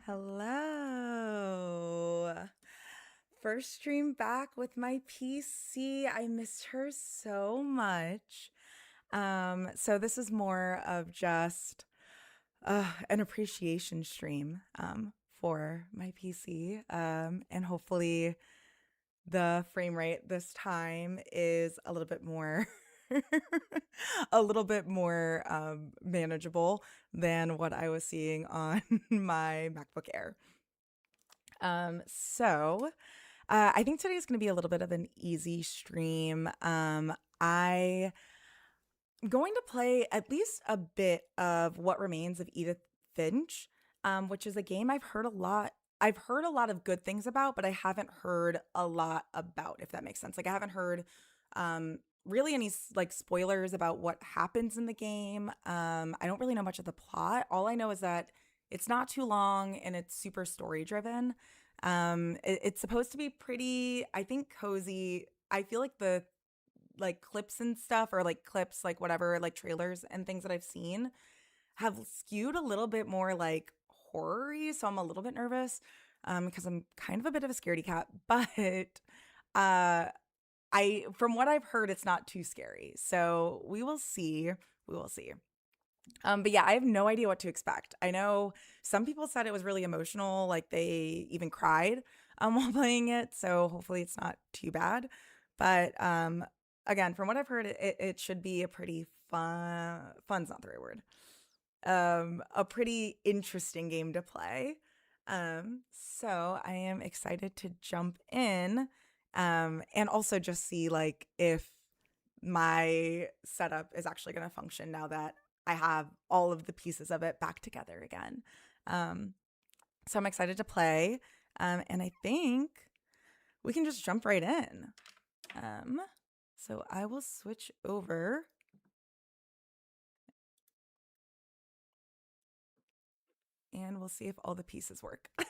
Hello. First stream back with my PC. I missed her so much. So this is more of just an appreciation stream for my PC. And hopefully the frame rate this time is a little bit more manageable than what I was seeing on my MacBook Air. I think today is going to be a little bit of an easy stream. I'm going to play at least a bit of What Remains of Edith Finch, which is a game I've heard a lot. I've heard a lot of good things about, but I haven't heard a lot about, if that makes sense. Like I haven't heard really any like spoilers about what happens in the game. I don't really know much of the plot. All I know is that it's not too long and it's super story driven. It's supposed to be pretty, I think, cozy. I feel like the like clips and stuff, or like clips, like whatever, like trailers and things that I've seen have skewed a little bit more like horror-y, so I'm a little bit nervous because I'm kind of a bit of a scaredy cat, but uh I from what I've heard it's not too scary. So we will see. We will see. But yeah, I have no idea what to expect. I know some people said it was really emotional, like they even cried while playing it. So hopefully it's not too bad. But again, from what I've heard, it should be a pretty fun's not the right word. A pretty interesting game to play. So I am excited to jump in, and also just see like if my setup is actually going to function now that I have all of the pieces of it back together again. Um, so I'm excited to play, and I think we can just jump right in. So I will switch over. And we'll see if all the pieces work. All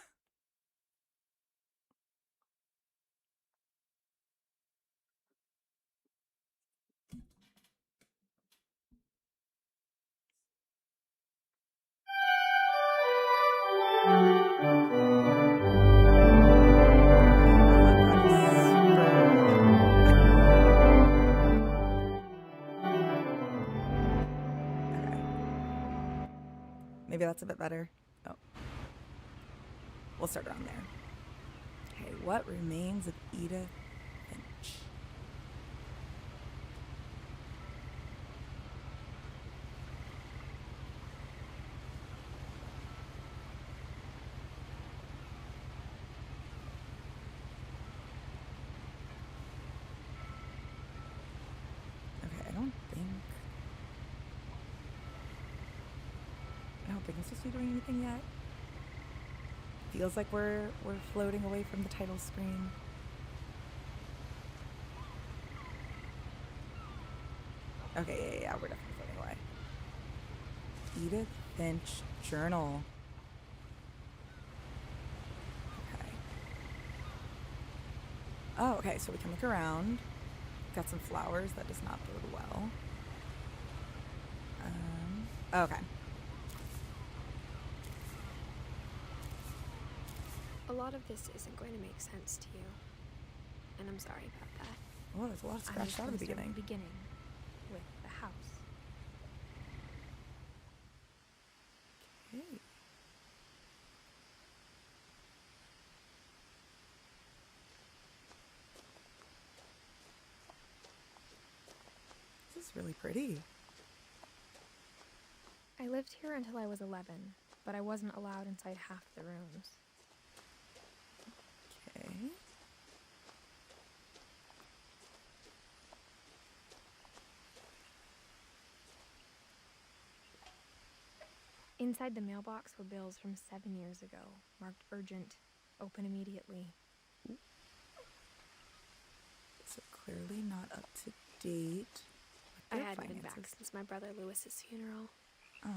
I've got is super low. Okay. Maybe that's a bit better. Oh, we'll start around there. Okay, What Remains of Edith Finch? Okay, I don't think I'm supposed to be doing anything yet. Feels like we're floating away from the title screen. Okay, yeah, we're definitely floating away. Edith Finch journal. Okay. Oh, okay, so we can look around. Got some flowers. That does not bode well. Okay. A lot of this isn't going to make sense to you, and I'm sorry about that. Oh, there's a lot scratched out at the beginning. With the house. Okay. This is really pretty. I lived here until I was 11, but I wasn't allowed inside half the rooms. Okay. Inside the mailbox were bills from 7 years ago, marked urgent, open immediately. So clearly not up to date. I hadn't been back since my brother Lewis's funeral. Oh.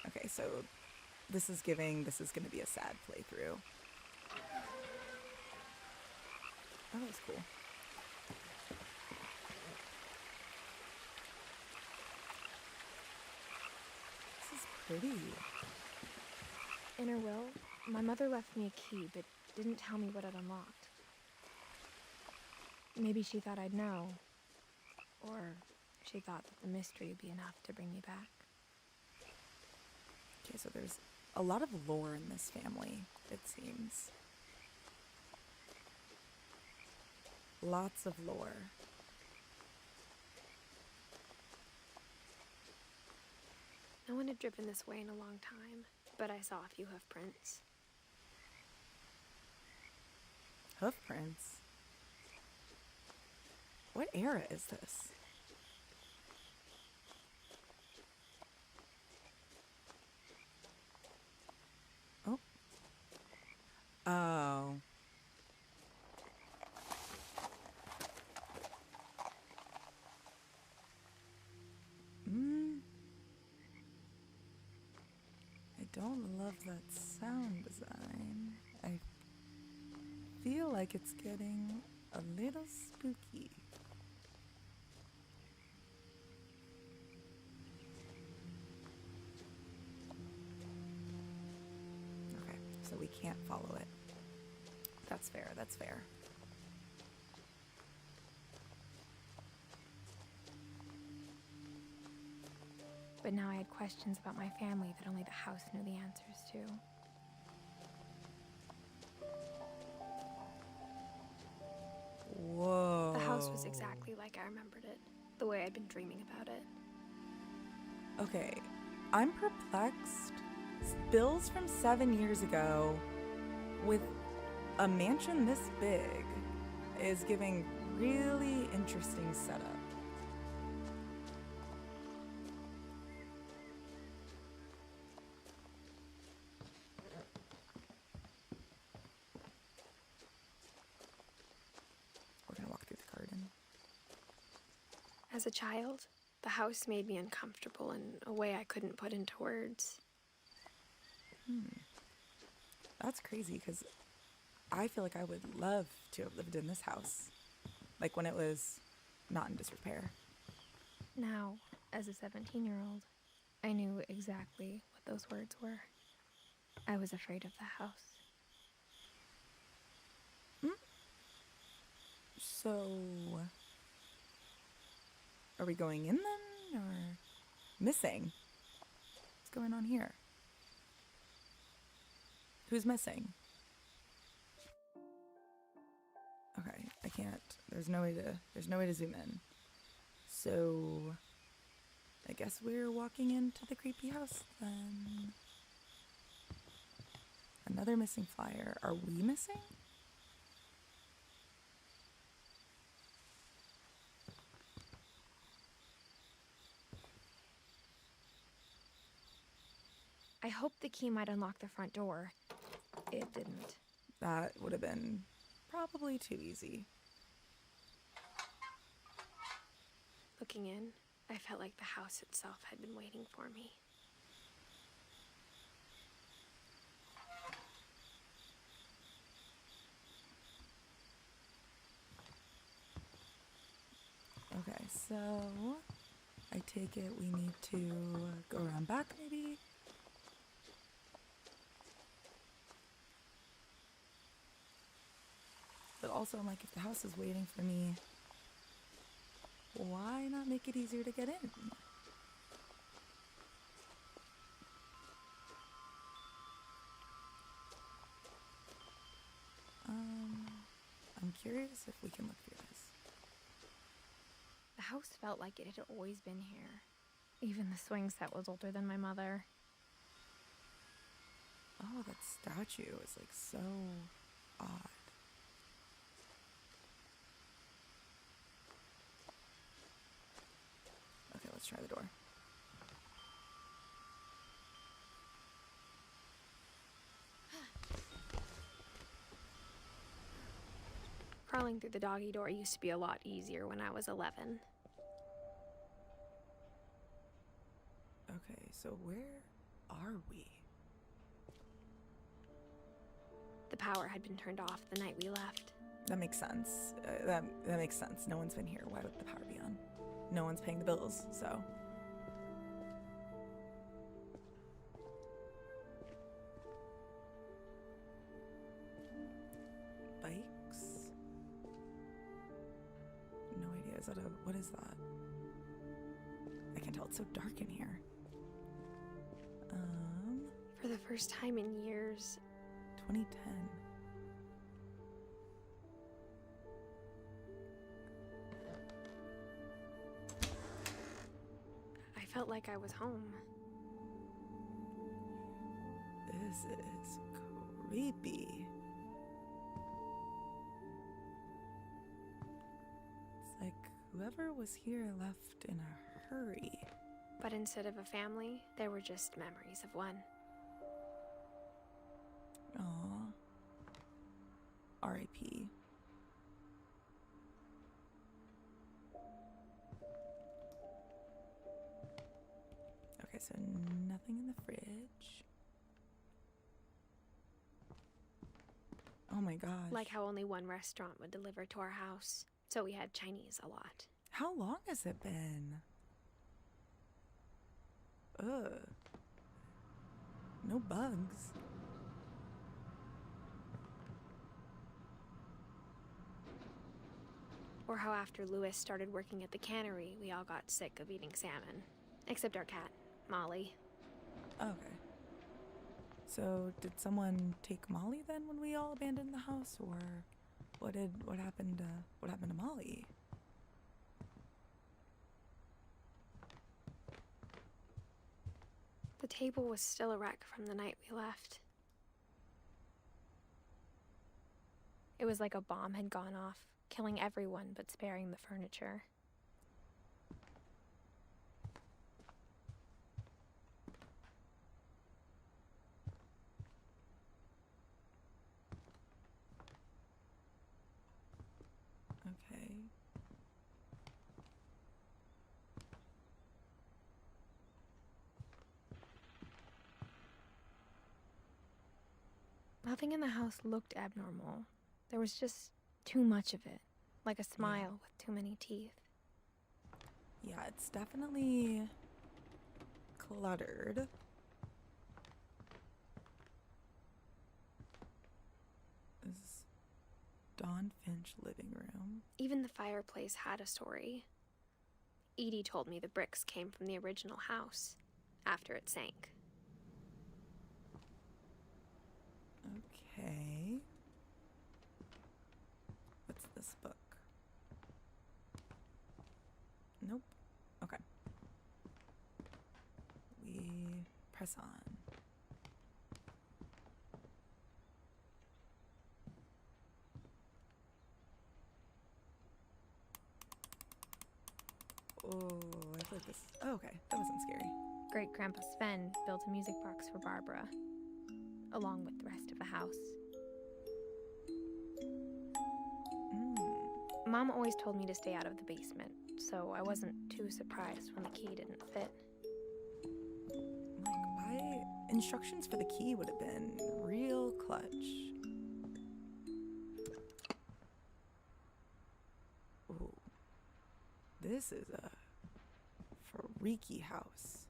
Okay, so this is going to be a sad playthrough. Oh, that was cool. This is pretty. In her will, my mother left me a key, but didn't tell me what it unlocked. Maybe she thought I'd know. Or she thought that the mystery would be enough to bring me back. Okay, so there's a lot of lore in this family, it seems. Lots of lore. No one had driven this way in a long time, but I saw a few hoof prints. Hoof prints? What era is this? Oh. Oh. I don't love that sound design. I feel like it's getting a little spooky. Okay, so we can't follow it. That's fair, that's fair. But now I had questions about my family that only the house knew the answers to. Whoa. The house was exactly like I remembered it, the way I'd been dreaming about it. Okay, I'm perplexed. Bills from 7 years ago with a mansion this big is giving really interesting setup. We're gonna walk through the garden. As a child, the house made me uncomfortable in a way I couldn't put into words. That's crazy, because I feel like I would love to have lived in this house. Like when it was not in disrepair. Now, as a 17-year-old, I knew exactly what those words were. I was afraid of the house. So, are we going in then, or missing? What's going on here? Who's missing? Okay, I can't. There's no way to zoom in. So, I guess we're walking into the creepy house then. Another missing flyer. Are we missing? I hoped the key might unlock the front door. It didn't. That would have been probably too easy. Looking in, I felt like the house itself had been waiting for me. Okay, so I take it we need to go around back maybe? But also, I'm like, if the house is waiting for me, why not make it easier to get in? I'm curious if we can look through this. The house felt like it had always been here. Even the swing set was older than my mother. Oh, that statue is like so odd. Okay, let's try the door. Crawling through the doggy door used to be a lot easier when I was 11. Okay, so where are we? The power had been turned off the night we left. That makes sense. That makes sense. No one's been here. Why would the power be on? No one's paying the bills, so. Is that what is that? I can't tell, it's so dark in here. For the first time in years. 2010. I felt like I was home. This is creepy. It's like whoever was here left in a hurry. But instead of a family, there were just memories of one. Aw. R.I.P. Okay, so nothing in the fridge. Oh my gosh. Like how only one restaurant would deliver to our house, so we had Chinese a lot. How long has it been? Ugh. No bugs. Or how after Lewis started working at the cannery, we all got sick of eating salmon. Except our cat, Molly. Okay. So did someone take Molly then when we all abandoned the house, or what happened to Molly? The table was still a wreck from the night we left. It was like a bomb had gone off, killing everyone but sparing the furniture. Okay. Nothing in the house looked abnormal. There was just too much of it, like a smile with too many teeth. Yeah, it's definitely cluttered. This is Dawn Finch living room. Even the fireplace had a story. Edie told me the bricks came from the original house, after it sank. Okay. What's this book? Nope. Okay. We press on. Oh, I feel like this. Oh, okay, that wasn't scary. Great-Grandpa Sven built a music box for Barbara, along with the rest of the house. Mom always told me to stay out of the basement, so I wasn't too surprised when the key didn't fit. Like, instructions for the key would have been real clutch. Ooh. This is a freaky house.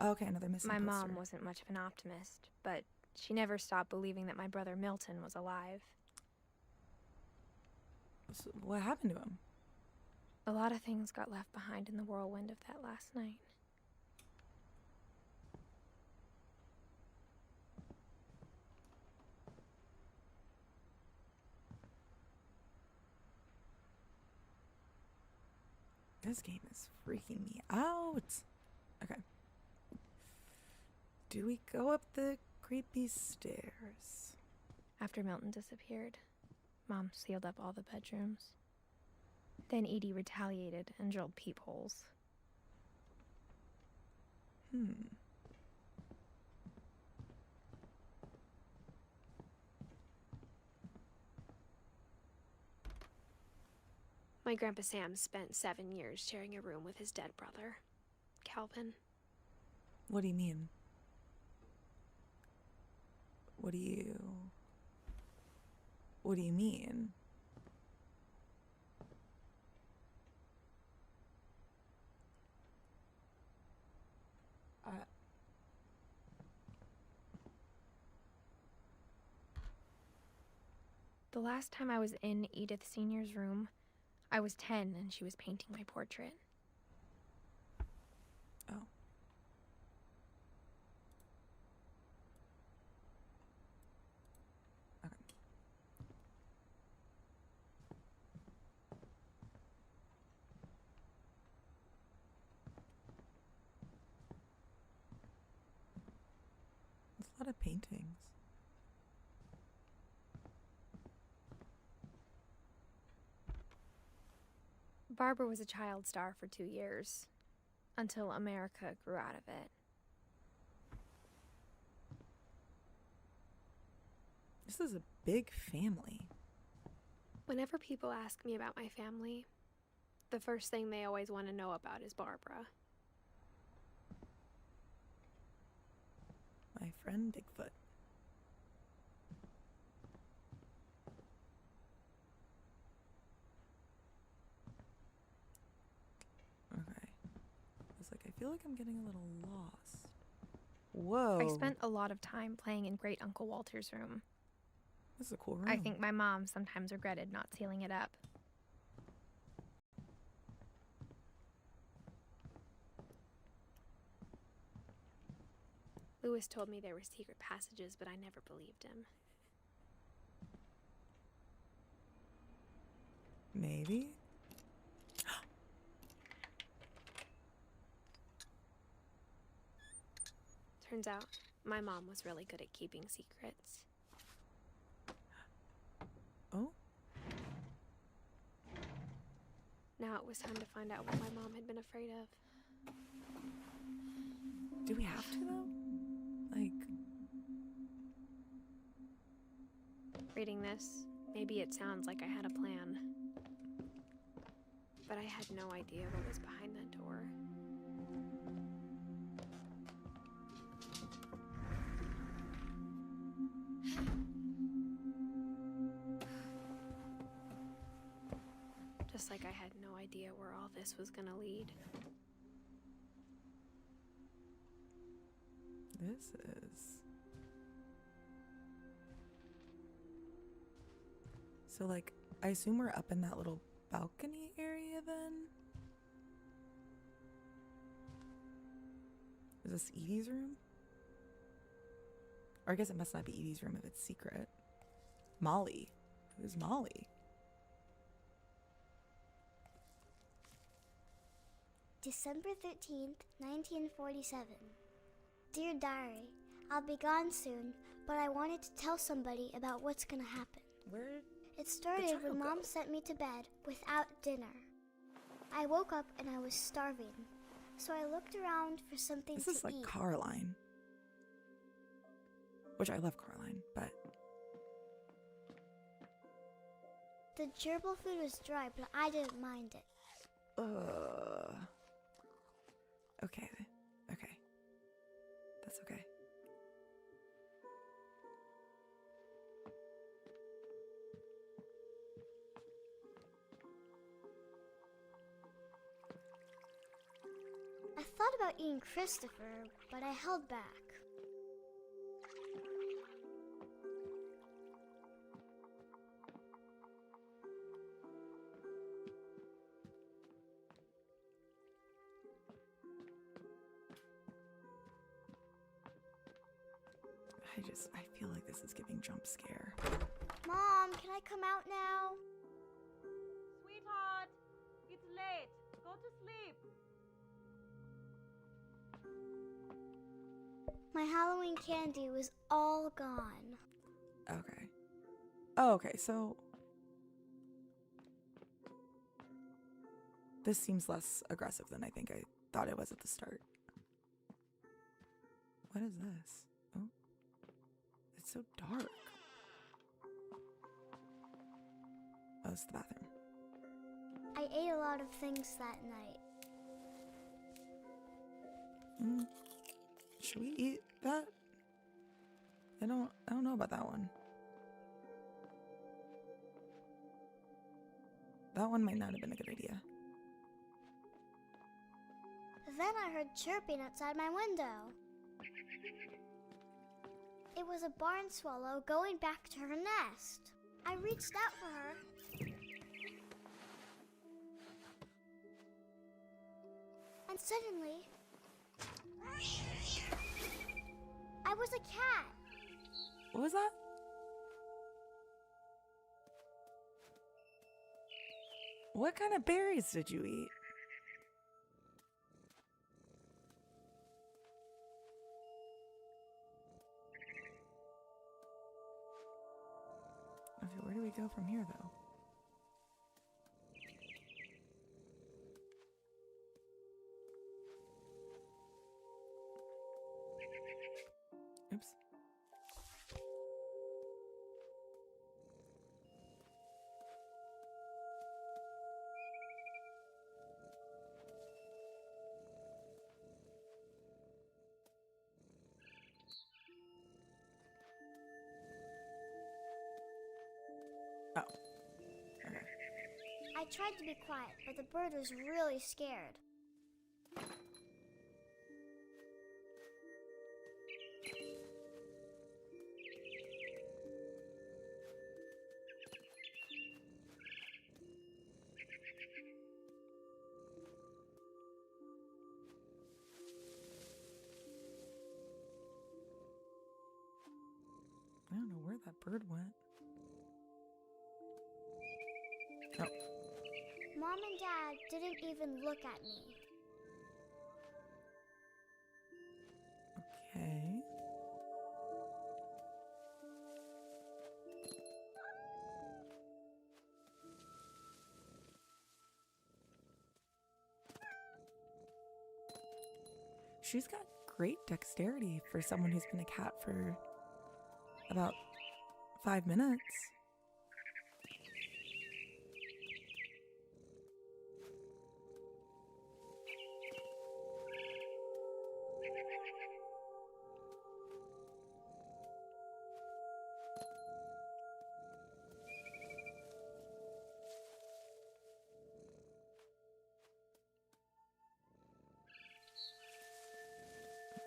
Okay, another missing My poster. mom wasn't much of an optimist, but she never stopped believing that my brother Milton was alive. So what happened to him? A lot of things got left behind in the whirlwind of that last night. This game is freaking me out. Okay. Do we go up the creepy stairs? After Milton disappeared, Mom sealed up all the bedrooms. Then Edie retaliated and drilled peepholes. My Grandpa Sam spent 7 years sharing a room with his dead brother, Calvin. What do you mean? What do you mean? The last time I was in Edith Sr.'s room, I was 10 and she was painting my portrait. Oh. Okay. There's a lot of paintings. Barbara was a child star for 2 years, until America grew out of it. This is a big family. Whenever people ask me about my family, the first thing they always want to know about is Barbara. My friend Bigfoot. Okay. I feel like I'm getting a little lost. Whoa. I spent a lot of time playing in Great Uncle Walter's room. This is a cool room. I think my mom sometimes regretted not sealing it up. Lewis told me there were secret passages, but I never believed him. Maybe? Turns out, my mom was really good at keeping secrets. Oh? Now it was time to find out what my mom had been afraid of. Do we have to, though? Reading this, maybe it sounds like I had a plan. But I had no idea what was behind that door. Just like I had no idea where all this was gonna lead. This is... So, I assume we're up in that little balcony area then? Is this Edie's room? Or I guess it must not be Edie's room if it's secret. Molly. Who's Molly? December 13th, 1947. Dear Diary, I'll be gone soon, but I wanted to tell somebody about what's gonna happen. Where? It started when Mom sent me to bed without dinner. I woke up and I was starving, so I looked around for something to eat. This is like Caroline. Which I love Caroline, but... The gerbil food was dry, but I didn't mind it. Okay. Okay. That's okay. I thought about eating Christopher, but I held back. I feel like this is giving jump scare. Mom, can I come out now? Sweetheart, it's late. Go to sleep. My Halloween candy was all gone. Okay. Oh, okay, so... This seems less aggressive than I think I thought it was at the start. What is this? Oh. It's so dark. Oh, it's the bathroom. I ate a lot of things that night. Should we eat that? I don't know about that one. That one might not have been a good idea. Then I heard chirping outside my window. It was a barn swallow going back to her nest. I reached out for her. And suddenly, I was a cat. What was that? What kind of berries did you eat? Okay, where do we go from here, though? Oops. Oh. Okay. I tried to be quiet, but the bird was really scared. I don't know where that bird went. Oh. Mom and Dad didn't even look at me. Okay. She's got great dexterity for someone who's been a cat for about 5 minutes.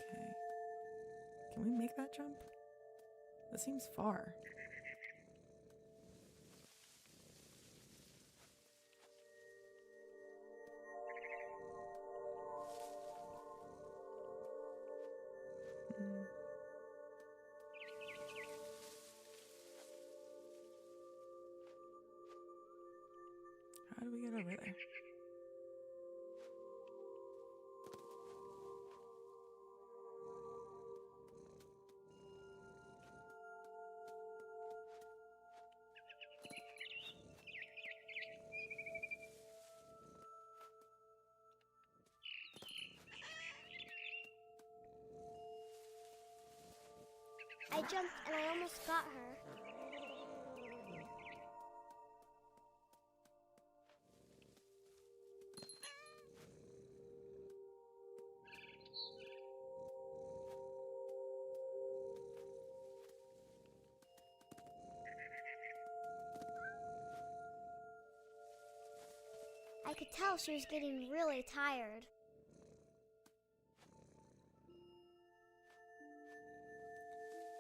Okay. Can we make that jump? That seems far. Hmm. How do we get over there? I jumped and I almost got her. I could tell she was getting really tired.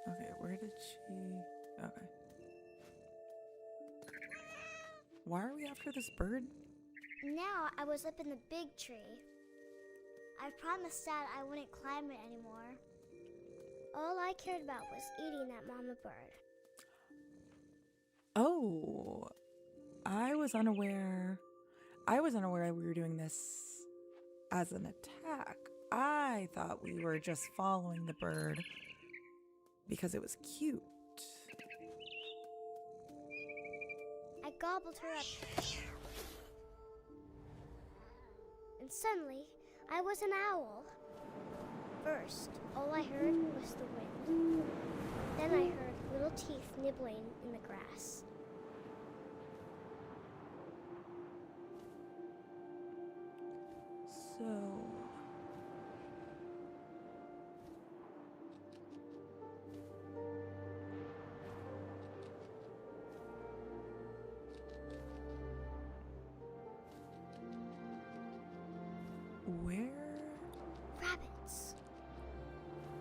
Okay, where did she... Okay. Why are we after this bird? Now I was up in the big tree. I promised Dad I wouldn't climb it anymore. All I cared about was eating that mama bird. Oh, I was unaware we were doing this as an attack. I thought we were just following the bird because it was cute. I gobbled her up. And suddenly, I was an owl. First, all I heard was the wind. Then I heard little teeth nibbling in the grass. So... where? Rabbits.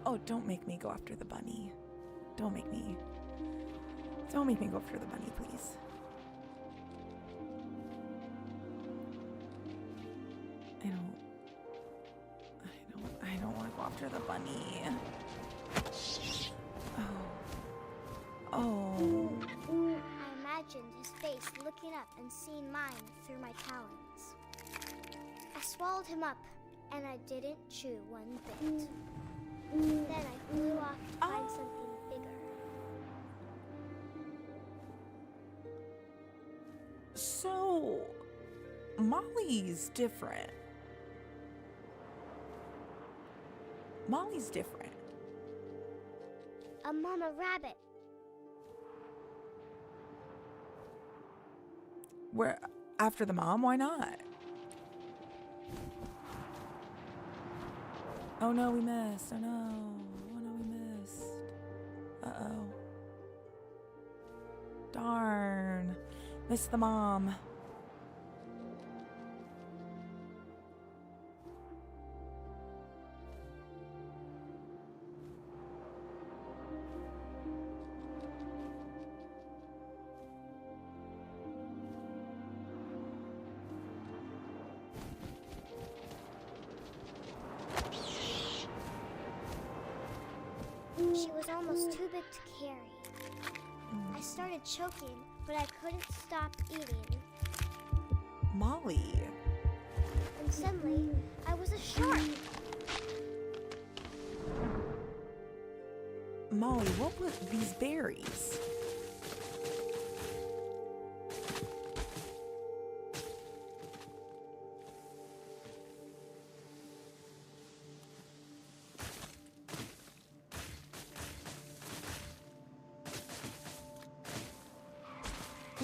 Oh, don't make me go after the bunny. Don't make me. Don't make me go after the bunny, please. I don't want to go after the bunny. Oh. I imagined his face looking up and seeing mine through my talons. I swallowed him up, and I didn't chew one bit. Then I flew off to find something bigger. So, Molly's different. Molly's different. A mama rabbit. We're after the mom? Why not? Oh no, we missed. Oh no. Oh no, we missed. Uh-oh. Darn. Missed the mom. She was almost too big to carry. I started choking, but I couldn't stop eating. Molly. And suddenly, I was a shark. Molly, what were these berries?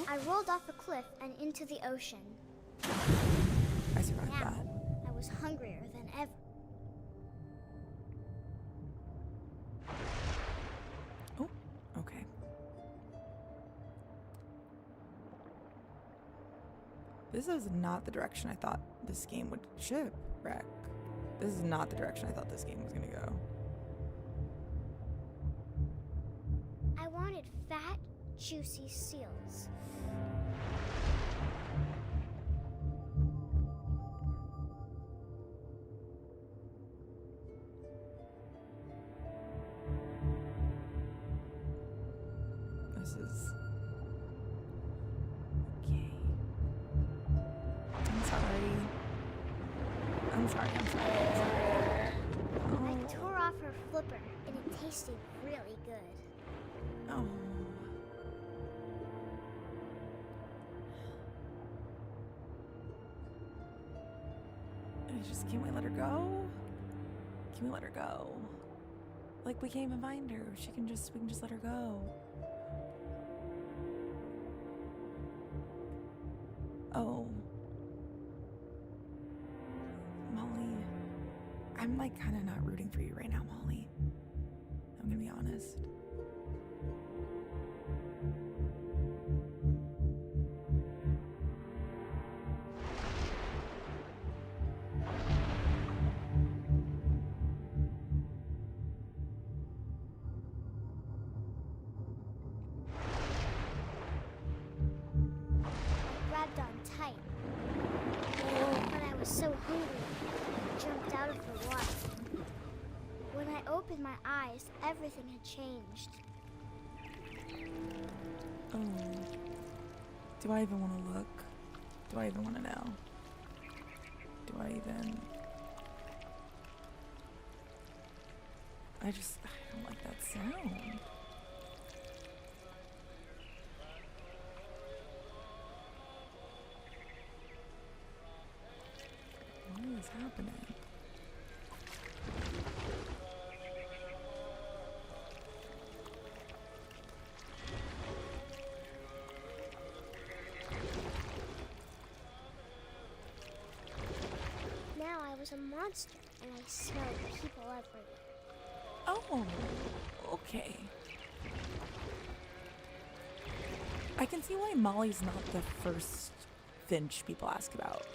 I rolled off a cliff and into the ocean. I survived Now, that. I was hungrier than ever. Oh, okay. This is not the direction I thought this game would shipwreck. This is not the direction I thought this game was gonna go. I wanted fat, juicy seals. This is... Okay. I'm sorry. I'm sorry. I tore off her flipper, and it tasted really good. Oh. Can we let her go? Can we let her go? Like, we can't even find her. We can just let her go. Oh. Molly. I'm like kind of not rooting for you right now, Molly. I'm gonna be honest. Grabbed on tight. But I was so hungry, I jumped out of the water. When I opened my eyes, everything had changed. Oh. Do I even want to look? Do I even want to know? Do I even... I don't like that sound. What is happening? Now I was a monster, and I smelled people everywhere. Oh, okay. I can see why Molly's not the first Finch people ask about.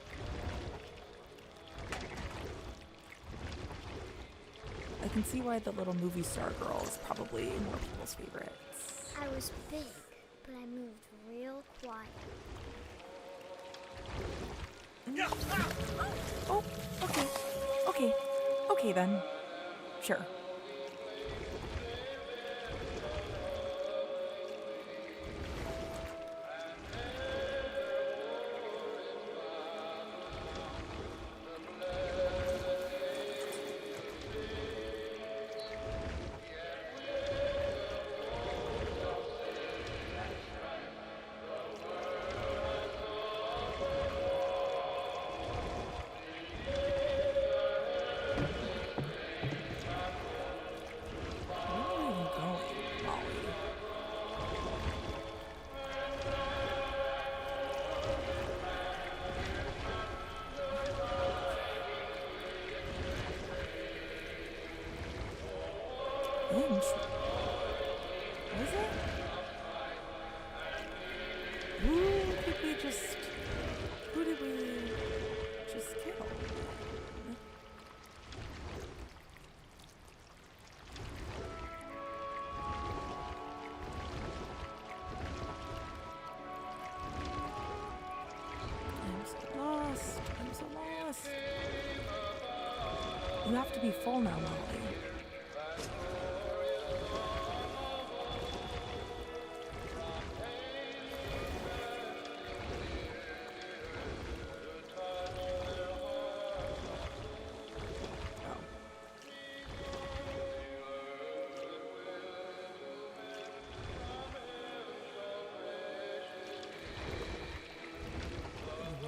I can see why the little movie star girl is probably more people's favorites. I was big, but I moved real quiet. Oh, okay. Okay. Okay then. Sure. Where are you going, Molly? Finch? Was it? Who did we just kill? I'm so lost. I'm so lost. You have to be full now, Molly. Oh.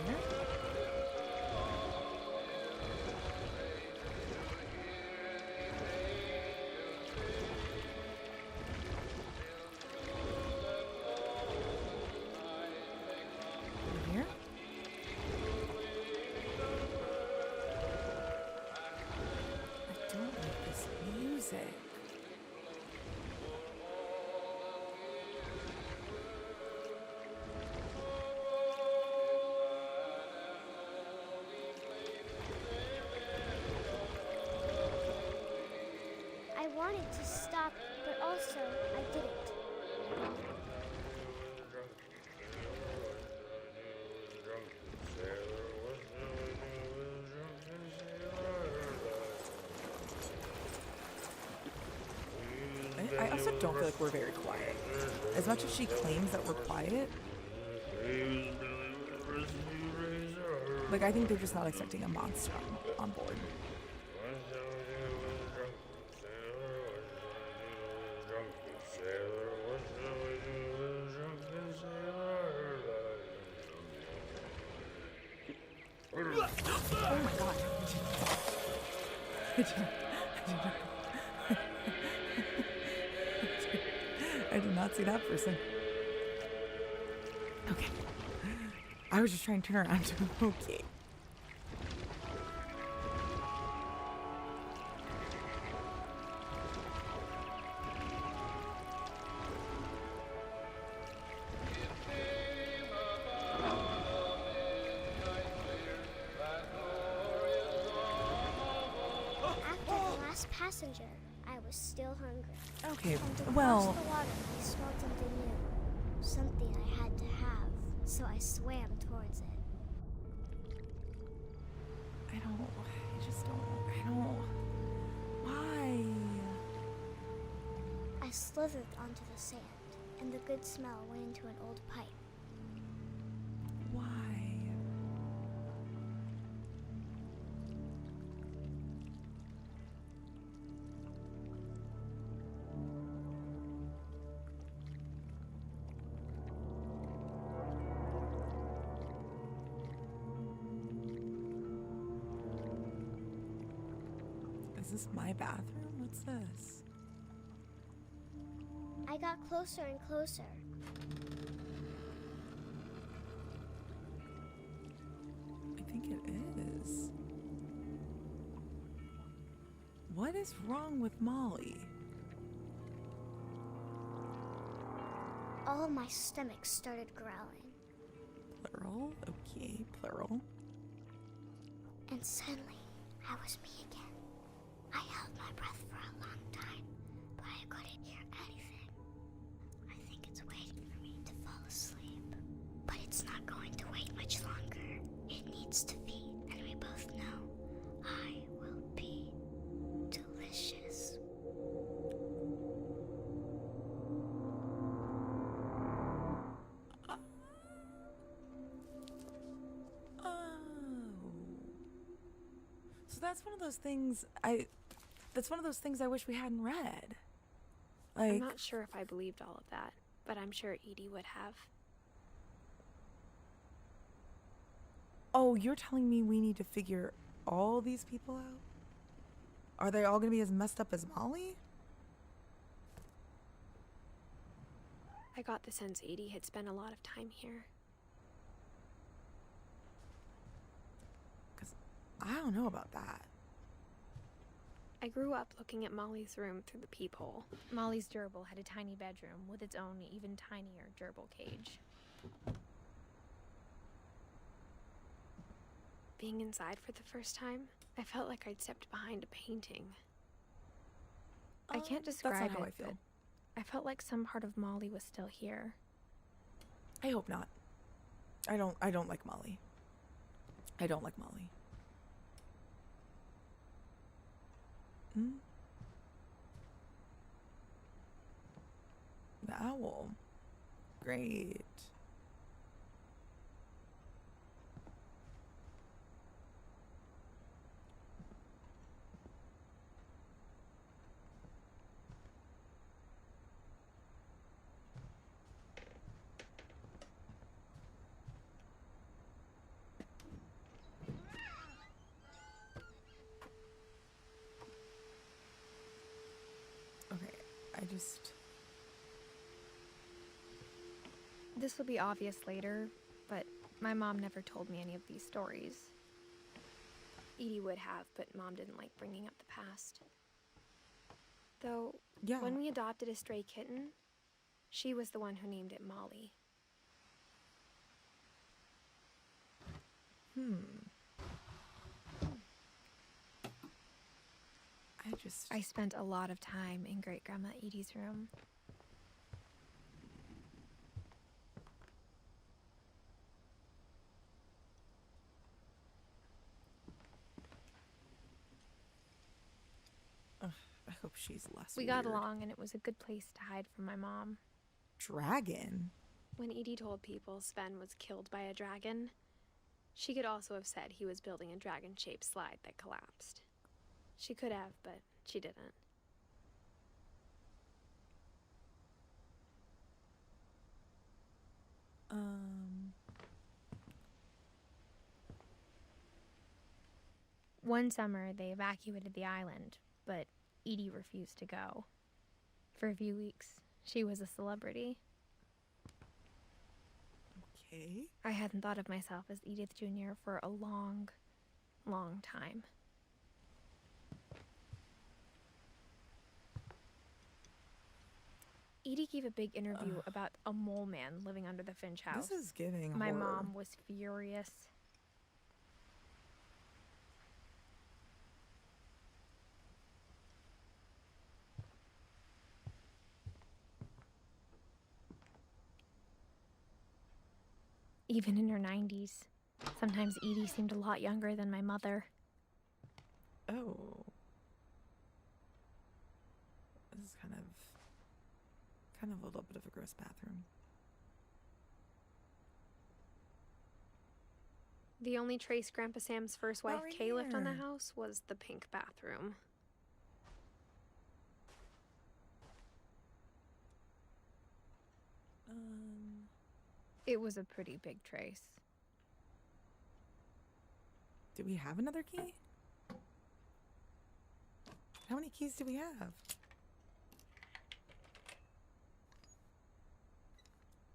Here? Over here? I don't like this music. I wanted to stop, but also I didn't. I also don't feel like we're very quiet. As much as she claims that we're quiet, like I think they're just not expecting a monster on board. Oh my god. I did not see that person. Okay. I was just trying to turn around. Okay. After the last passenger, I was still hungry. Okay. And across Well, the water, I smelled something new. Something I had to have, so I swam towards it. I don't. Why? I slithered onto the sand, and the good smell went into an old pipe. Why? Is this my bathroom? What's this? I got closer and closer. I think it is. What is wrong with Molly? All of my stomach started growling, Plural? Okay, plural. and suddenly I was me again. I held my breath for a long time, but I couldn't hear anything. I think it's waiting for me to fall asleep. But it's not going to wait much longer. It needs to feed, and we both know I will be delicious. Oh. So that's one of those things I wish we hadn't read. I'm Like, not sure if I believed all of that, but I'm sure Edie would have. oh, you're telling me we need to figure all these people out? Are they all going to be as messed up as Molly? I got the sense Edie had spent a lot of time here. Because I don't know about that. I grew up looking at Molly's room through the peephole. Molly's gerbil had a tiny bedroom with its own even tinier gerbil cage. Being inside for the first time, I felt like I'd stepped behind a painting. I can't describe that's not how it, I feel. but I felt like some part of Molly was still here. I hope not. I don't like Molly. I don't like Molly. Hmm? The owl. Great. Okay, This will be obvious later, but my mom never told me any of these stories. Edie would have, but Mom didn't like bringing up the past. Though, yeah. when we adopted a stray kitten, she was the one who named it Molly. I spent a lot of time in Great-Grandma Edie's room. I hope she's less We got weird. along, and it was a good place to hide from my mom. Dragon? When Edie told people Sven was killed by a dragon, she could also have said he was building a dragon-shaped slide that collapsed. She could have, but she didn't. One summer, they evacuated the island, but Edie refused to go. For a few weeks, she was a celebrity. Okay. I hadn't thought of myself as Edith Jr. for a long, long time. Edie gave a big interview about a mole man living under the Finch house. This is giving My horror. mom was furious. Even in her 90s, sometimes Edie seemed a lot younger than my mother. Oh. This is kind of a little bit of a gross bathroom. The only trace Grandpa Sam's first wife, right Kay, left on the here. house was the pink bathroom. It was a pretty big trace. Do we have another key? How many keys do we have?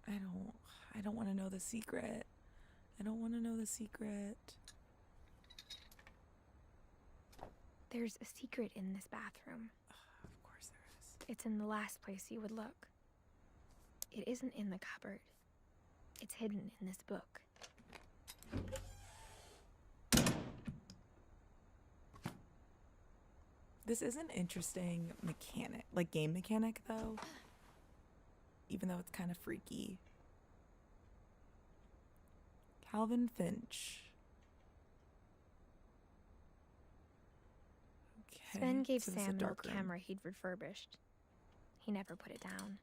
I don't want to know the secret. I don't want to know the secret. There's a secret in this bathroom. Of course there is. It's in the last place you would look. It isn't in the cupboard. It's hidden in this book. This is an interesting mechanic, like game mechanic though. Even though it's kind of freaky. Calvin Finch. Okay, Sven gave so this is a Sam an old dark room. camera he'd refurbished. He never put it down.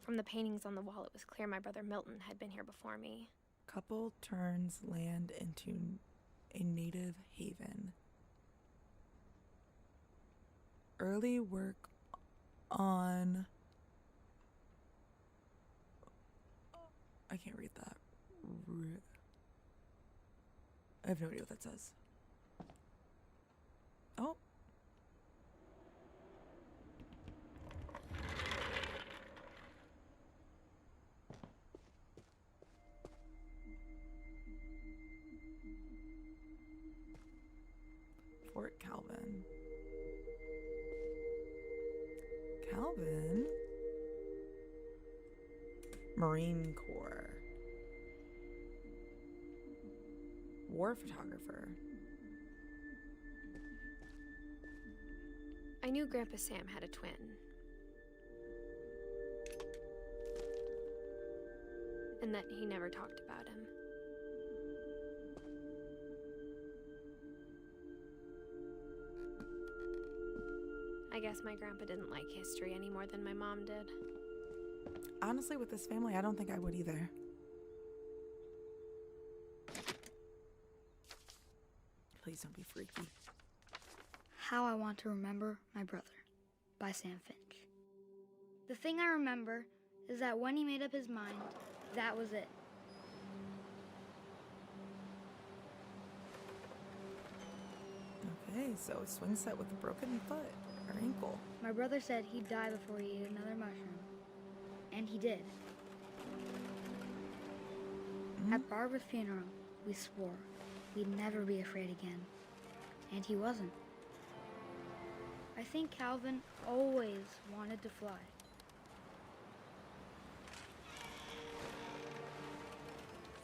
From the paintings on the wall, it was clear my brother Milton had been here before me. Couple turns land into a native haven. Early work on... I can't read that. I have no idea what that says. Oh. Fort Calvin. Calvin? Marine Corps. War photographer. I knew Grandpa Sam had a twin. And that he never talked about him. I guess my grandpa didn't like history any more than my mom did. Honestly, with this family, I don't think I would either. Please don't be freaky. How I Want to Remember My Brother by Sam Finch. The thing I remember is that when he made up his mind, that was it. Okay, so a swing set with a broken foot or ankle. My brother said he'd die before he ate another mushroom. And he did. At Barbara's funeral, we swore we'd never be afraid again. And he wasn't. I think Calvin always wanted to fly.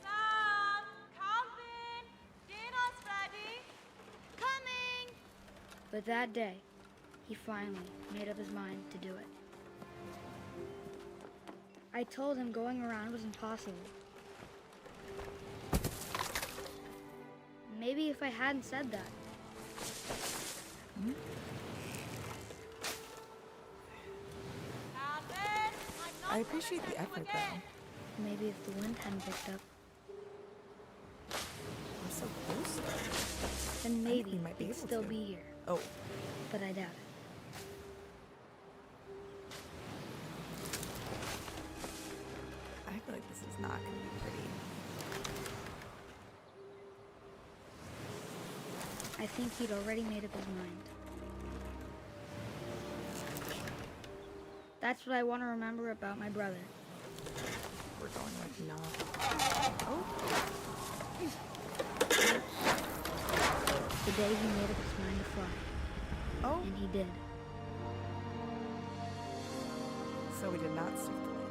Sam! Calvin! Dinner's ready! Coming! But that day, he finally made up his mind to do it. I told him going around was impossible. Maybe if I hadn't said that. Calvin! I'm not I appreciate gonna the let you effort, again. though. Maybe if the wind hadn't picked up, We're so close, though. then maybe we might be he'd able still to. be here. Oh, But I doubt it. I feel like this is not going to be pretty. I think he'd already made up his mind. That's what I want to remember about my brother. We're going like not. Oh, The day he made up his mind to fly. oh. And he did. So we did not stick the landing.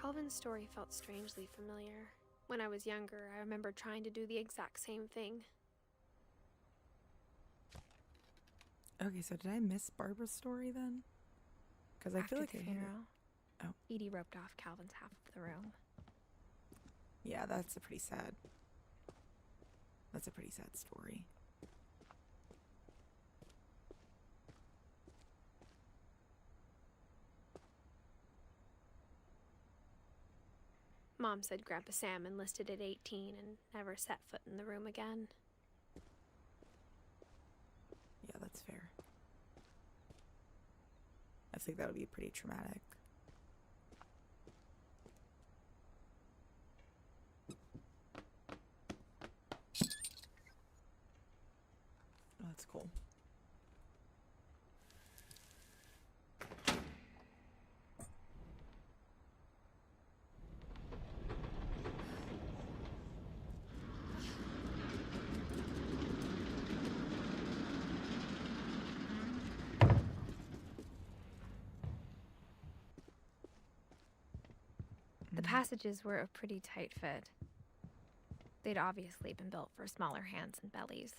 Calvin's story felt strangely familiar. When I was younger, I remember trying to do the exact same thing. Okay, so did I miss Barbara's story then? Because I feel After like the I hit it. funeral, Oh. Edie roped off Calvin's half of the room. Yeah, that's a pretty sad. That's a pretty sad story. Mom said Grandpa Sam enlisted at 18 and never set foot in the room again. Yeah, that's fair. I think that would be pretty traumatic. Oh, that's cool. passages were a pretty tight fit. They'd obviously been built for smaller hands and bellies.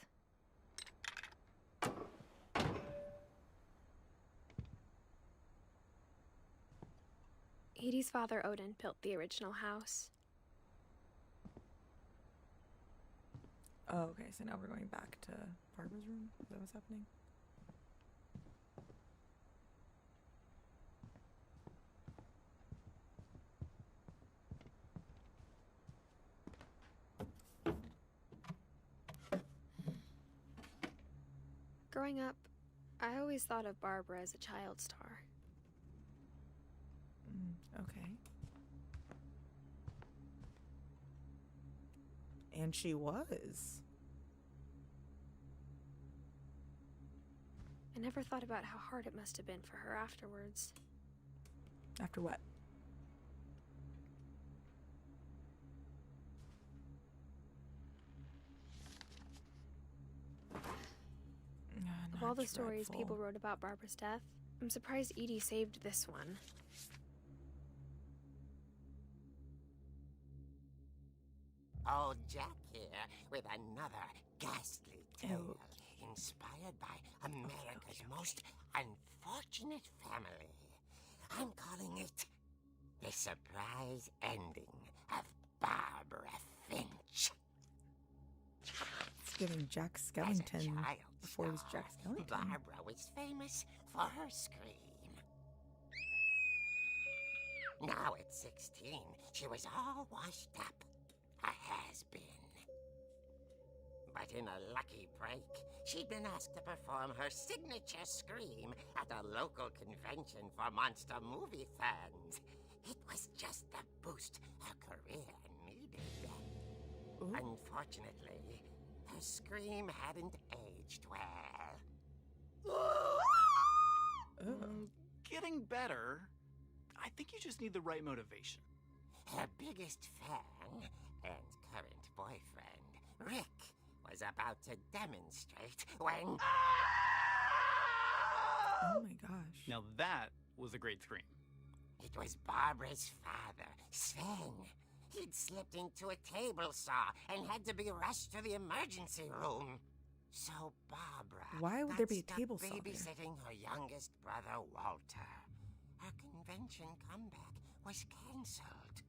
Edie's father, Odin, built the original house. Oh, okay, so now we're going back to Barbara's room? Is that what's happening? Growing up, I always thought of Barbara as a child star. Okay. And she was. I never thought about how hard it must have been for her afterwards. After what? Of all the stories people wrote about Barbara's death, I'm surprised Edie saved this one. Old Jack here with another ghastly tale inspired by America's most unfortunate family. I'm calling it The Surprise Ending of Barbara Finch. It's giving Jack Skellington before he was Jack Skellington. Barbara was famous for her scream. Now at 16, she was all washed up. A has-been. But in a lucky break, she'd been asked to perform her signature scream at a local convention for monster movie fans. It was just the boost her career needed. Ooh. Unfortunately, her scream hadn't aged well. Getting better. I think you just need the right motivation. Her biggest fan and current boyfriend, Rick, was about to demonstrate when... Oh my gosh. Now that was a great scream. It was Barbara's father, Sven. He'd slipped into a table saw and had to be rushed to the emergency room. So Barbara Why would got there be a stuck table saw there? babysitting her youngest brother, Walter. Her convention comeback was cancelled.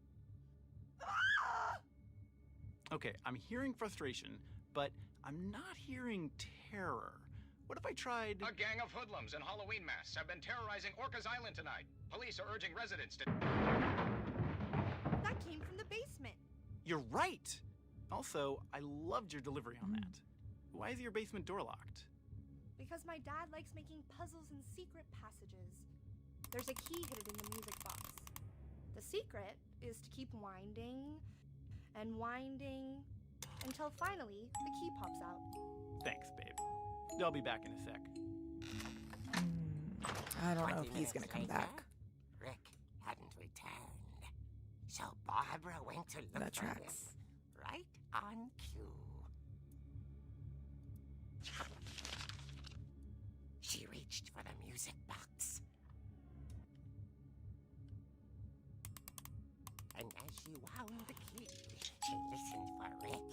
Okay, I'm hearing frustration, but I'm not hearing terror. What if I tried... A gang of hoodlums in Halloween masks have been terrorizing Orcas Island tonight. Police are urging residents to... That came from the basement. You're right! Also, I loved your delivery on that. Why is your basement door locked? Because my dad likes making puzzles and secret passages. There's a key hidden in the music box. The secret is to keep winding and winding until finally the key pops out. Thanks, babe. I'll be back in a sec. I don't know 20 if he's gonna minutes come later, back. Rick hadn't returned. So Barbara went to look That for him. tracks. Right on cue. She reached for the music box. And as she wound the key, she listened for Rick,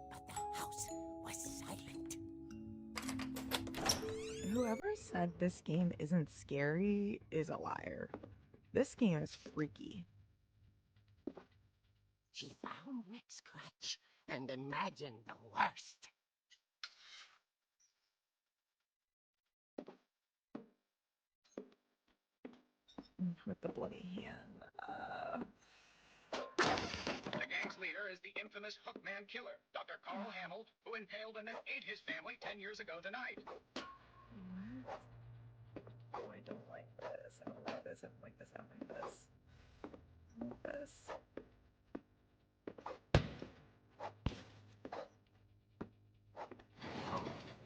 but the house was silent. Whoever said this game isn't scary is a liar. This game is freaky. She found Rick's crutch and imagined the worst. With the bloody hand. The gang's leader is the infamous Hookman killer, Dr. Carl Hamill, who impaled and then ate his family 10 years ago tonight. Oh, I don't like this. I don't like this. I don't like this. I don't like this. I don't like this.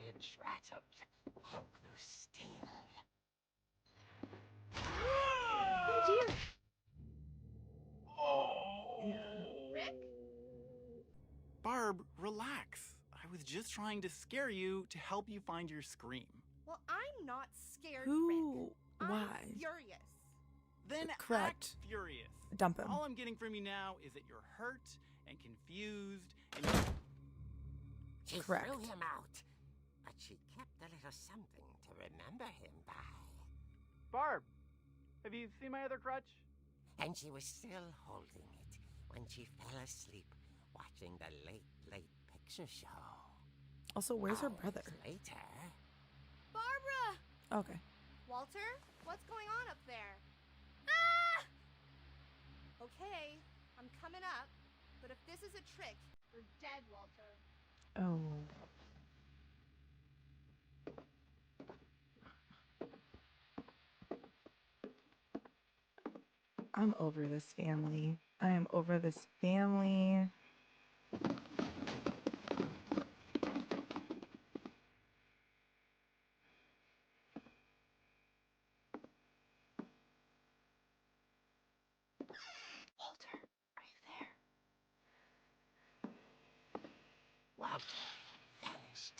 It's rattled. Blue steel. Barb, relax. I was just trying to scare you to help you find your scream. Well, I'm not scared, Who? Rick. Why? I'm furious. Then Correct. act furious. Dump him. All I'm getting from you now is that you're hurt and confused and She Correct. threw him out, but she kept a little something to remember him by. Barb, have you seen my other crutch? And she was still holding it when she fell asleep watching the late picture show. Also, where's her Hours brother? Later. Barbara! Okay. Walter, what's going on up there? Ah! Okay, I'm coming up, but if this is a trick, you're dead, Walter. Oh. I'm over this family. I am over this family. Walter, are you there? Walter vanished,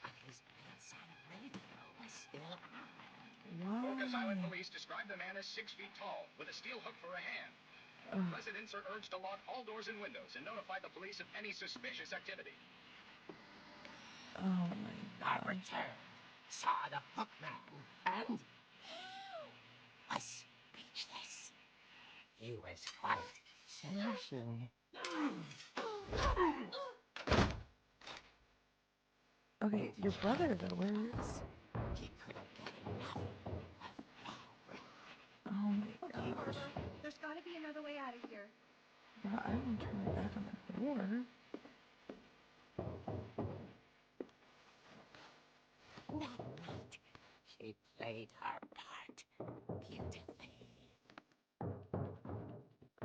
but his bedside radio was still on. Focus Island Why? police describe the man as 6 feet tall, with a steel hook for a hand. Ugh. Residents are urged to lock all doors and windows and notify the police of any suspicious activity. Oh my Barbara gosh. turned, saw the hookman, and was speechless. He was quite certain. Okay, your brother though, where is? He couldn't get enough of Barbara. Oh my gosh. There's gotta be another way out of here. Bro, I didn't turn it back on the door. That night, she played her part beautifully.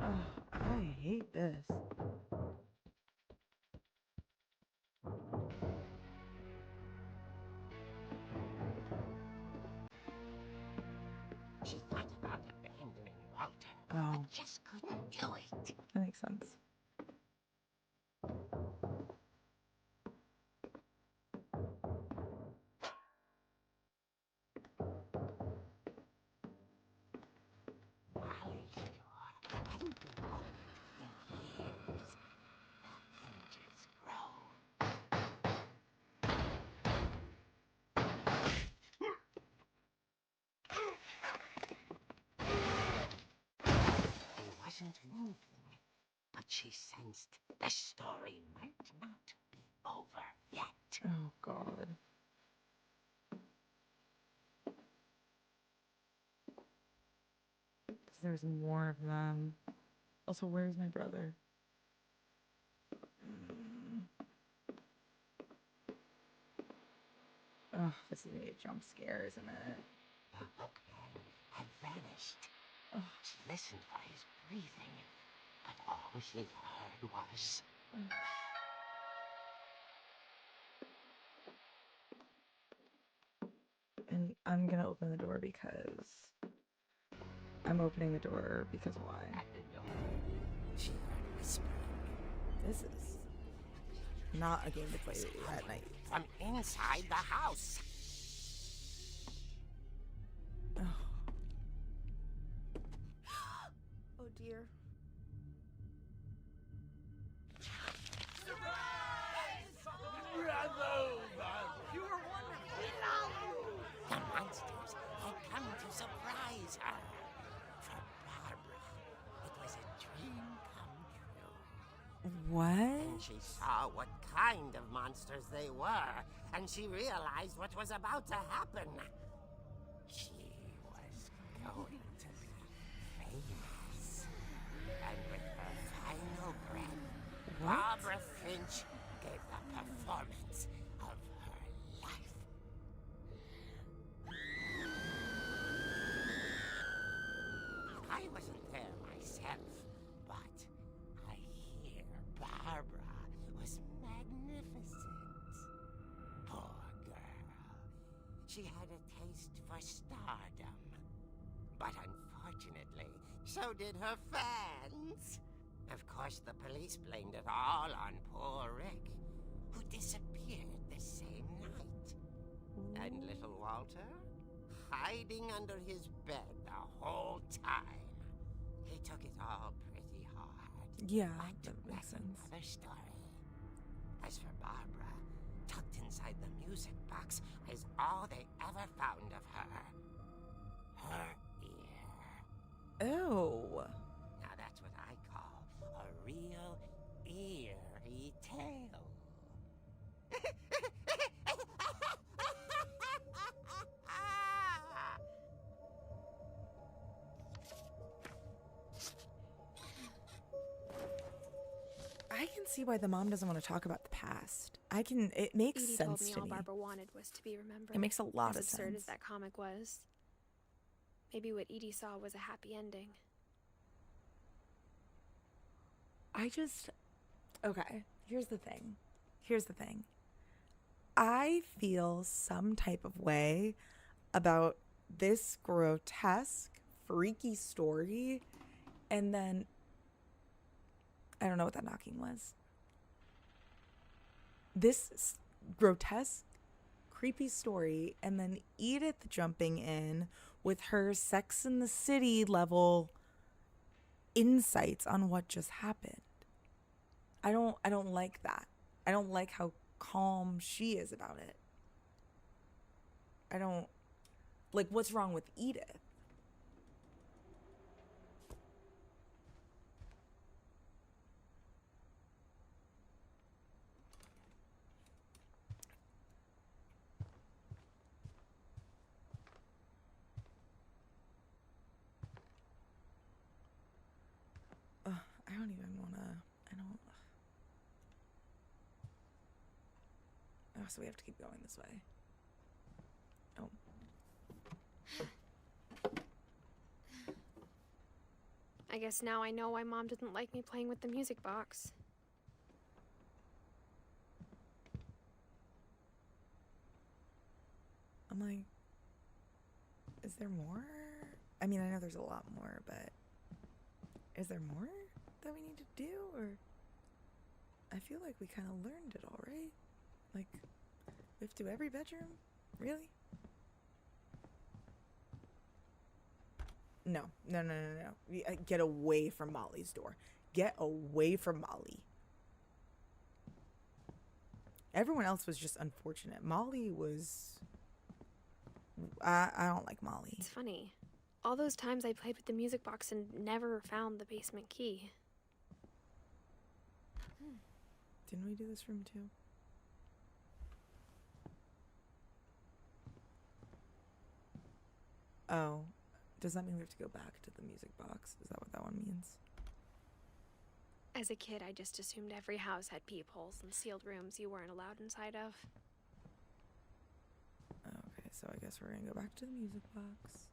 Ugh, I hate this. She thought about abandoning Walter, Oh, but just couldn't do it. that makes sense. While you're unborn in years, the finches grow. He wasn't moving, but she sensed the story might not be over yet. Oh God. There's more of them. Also, where's my brother? Oh, this is gonna be a jump scare, isn't it? The hookman had vanished. Ugh. She listened for his breathing, but all she heard was... And I'm gonna open the door because I'm opening the door because why? At the door, she heard whispering. This is not a game to play at night. From inside the house. Oh, Oh dear. The monsters had come to surprise her. For Barbara, it was a dream come true. what? And she saw what kind of monsters they were, and she realized what was about to happen. She was going to be famous. And with her final breath, Barbara Finch gave the performance of her life. I wasn't there myself, but I hear Barbara was magnificent. Poor girl. She had a taste for stardom. But unfortunately, so did her fans. Of course, the police blamed it all on poor Rick, who disappeared the same night. And little Walter, hiding under his bed the whole time. He took it all pretty hard. Yeah, But that makes that's sense. another story. As for Barbara, tucked inside the music box is all they ever found of her. Her ear. Oh. Now that's what I call a real eerie tale. I can see why the mom doesn't want to talk about the past. It makes Edie sense told me to all me. Barbara wanted was to be remembered. It makes a lot as of absurd sense. as that comic was. Maybe what Edie saw was a happy ending. Okay, here's the thing. I feel some type of way about this grotesque, freaky story, and then I don't know what that knocking was. This grotesque, creepy story, and then Edith jumping in with her Sex and the City level insights on what just happened. I don't like that. I don't like how calm she is about it. I don't like what's wrong with Edith. I don't even want to. Oh, so we have to keep going this way. Oh. I guess now I know why Mom didn't like me playing with the music box. I'm like, is there more? I mean, I know there's a lot more, but is there more that we need to do? Or I feel like we kind of learned it all, right? Like, we have to do every bedroom? Really? No. Get away from Molly's door. Get away from Molly. Everyone else was just unfortunate. Molly was... I don't like Molly. It's funny. All those times I played with the music box and never found the basement key. Didn't we do this room too? Oh, does that mean we have to go back to the music box? Is that what that one means? As a kid, I just assumed every house had peepholes and sealed rooms you weren't allowed inside of. Okay, so I guess we're gonna go back to the music box.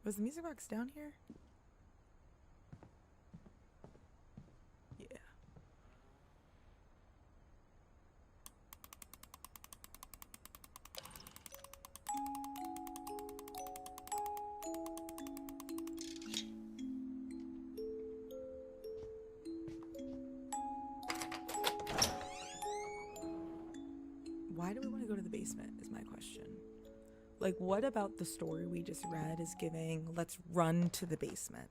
Was the music box down here? Yeah. Why do we want to go to the basement is my question. Like, what about the story we just read is giving, let's run to the basement?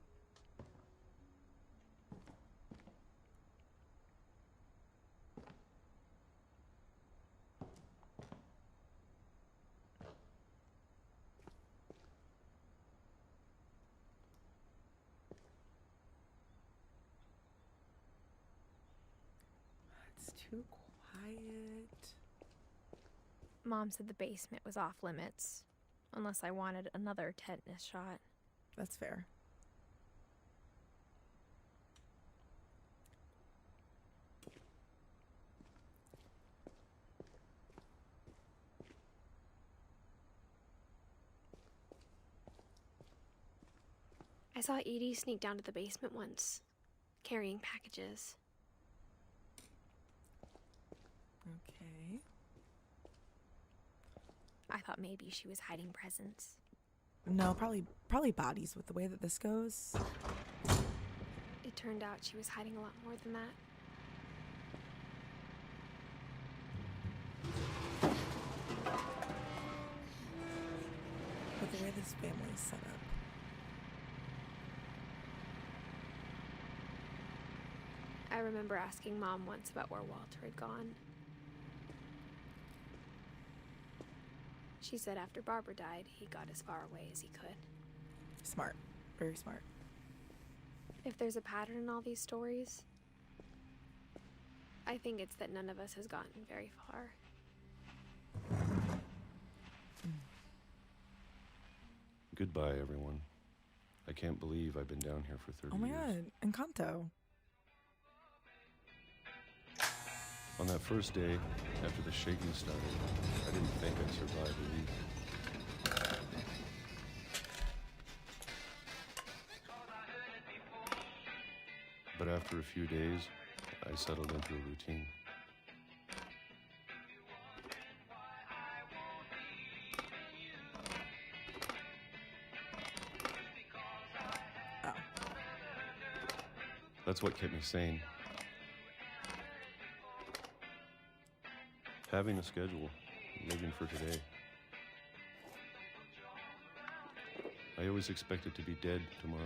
It's too quiet. Mom said the basement was off limits, unless I wanted another tetanus shot. That's fair. I saw Edie sneak down to the basement once, carrying packages. Okay. I thought maybe she was hiding presents. No, probably bodies with the way that this goes. It turned out she was hiding a lot more than that. But the way this family's set up. I remember asking Mom once about where Walter had gone. She said after Barbara died, he got as far away as he could. Smart. Very smart. If there's a pattern in all these stories, I think it's that none of us has gotten very far. Goodbye, everyone. I can't believe I've been down here for 30 Oh my years. god, Encanto. On that first day, after the shaking started, I didn't think I'd survive a week. But after a few days, I settled into a routine. Oh. That's what kept me sane. Having a schedule, living for today. I always expected to be dead tomorrow.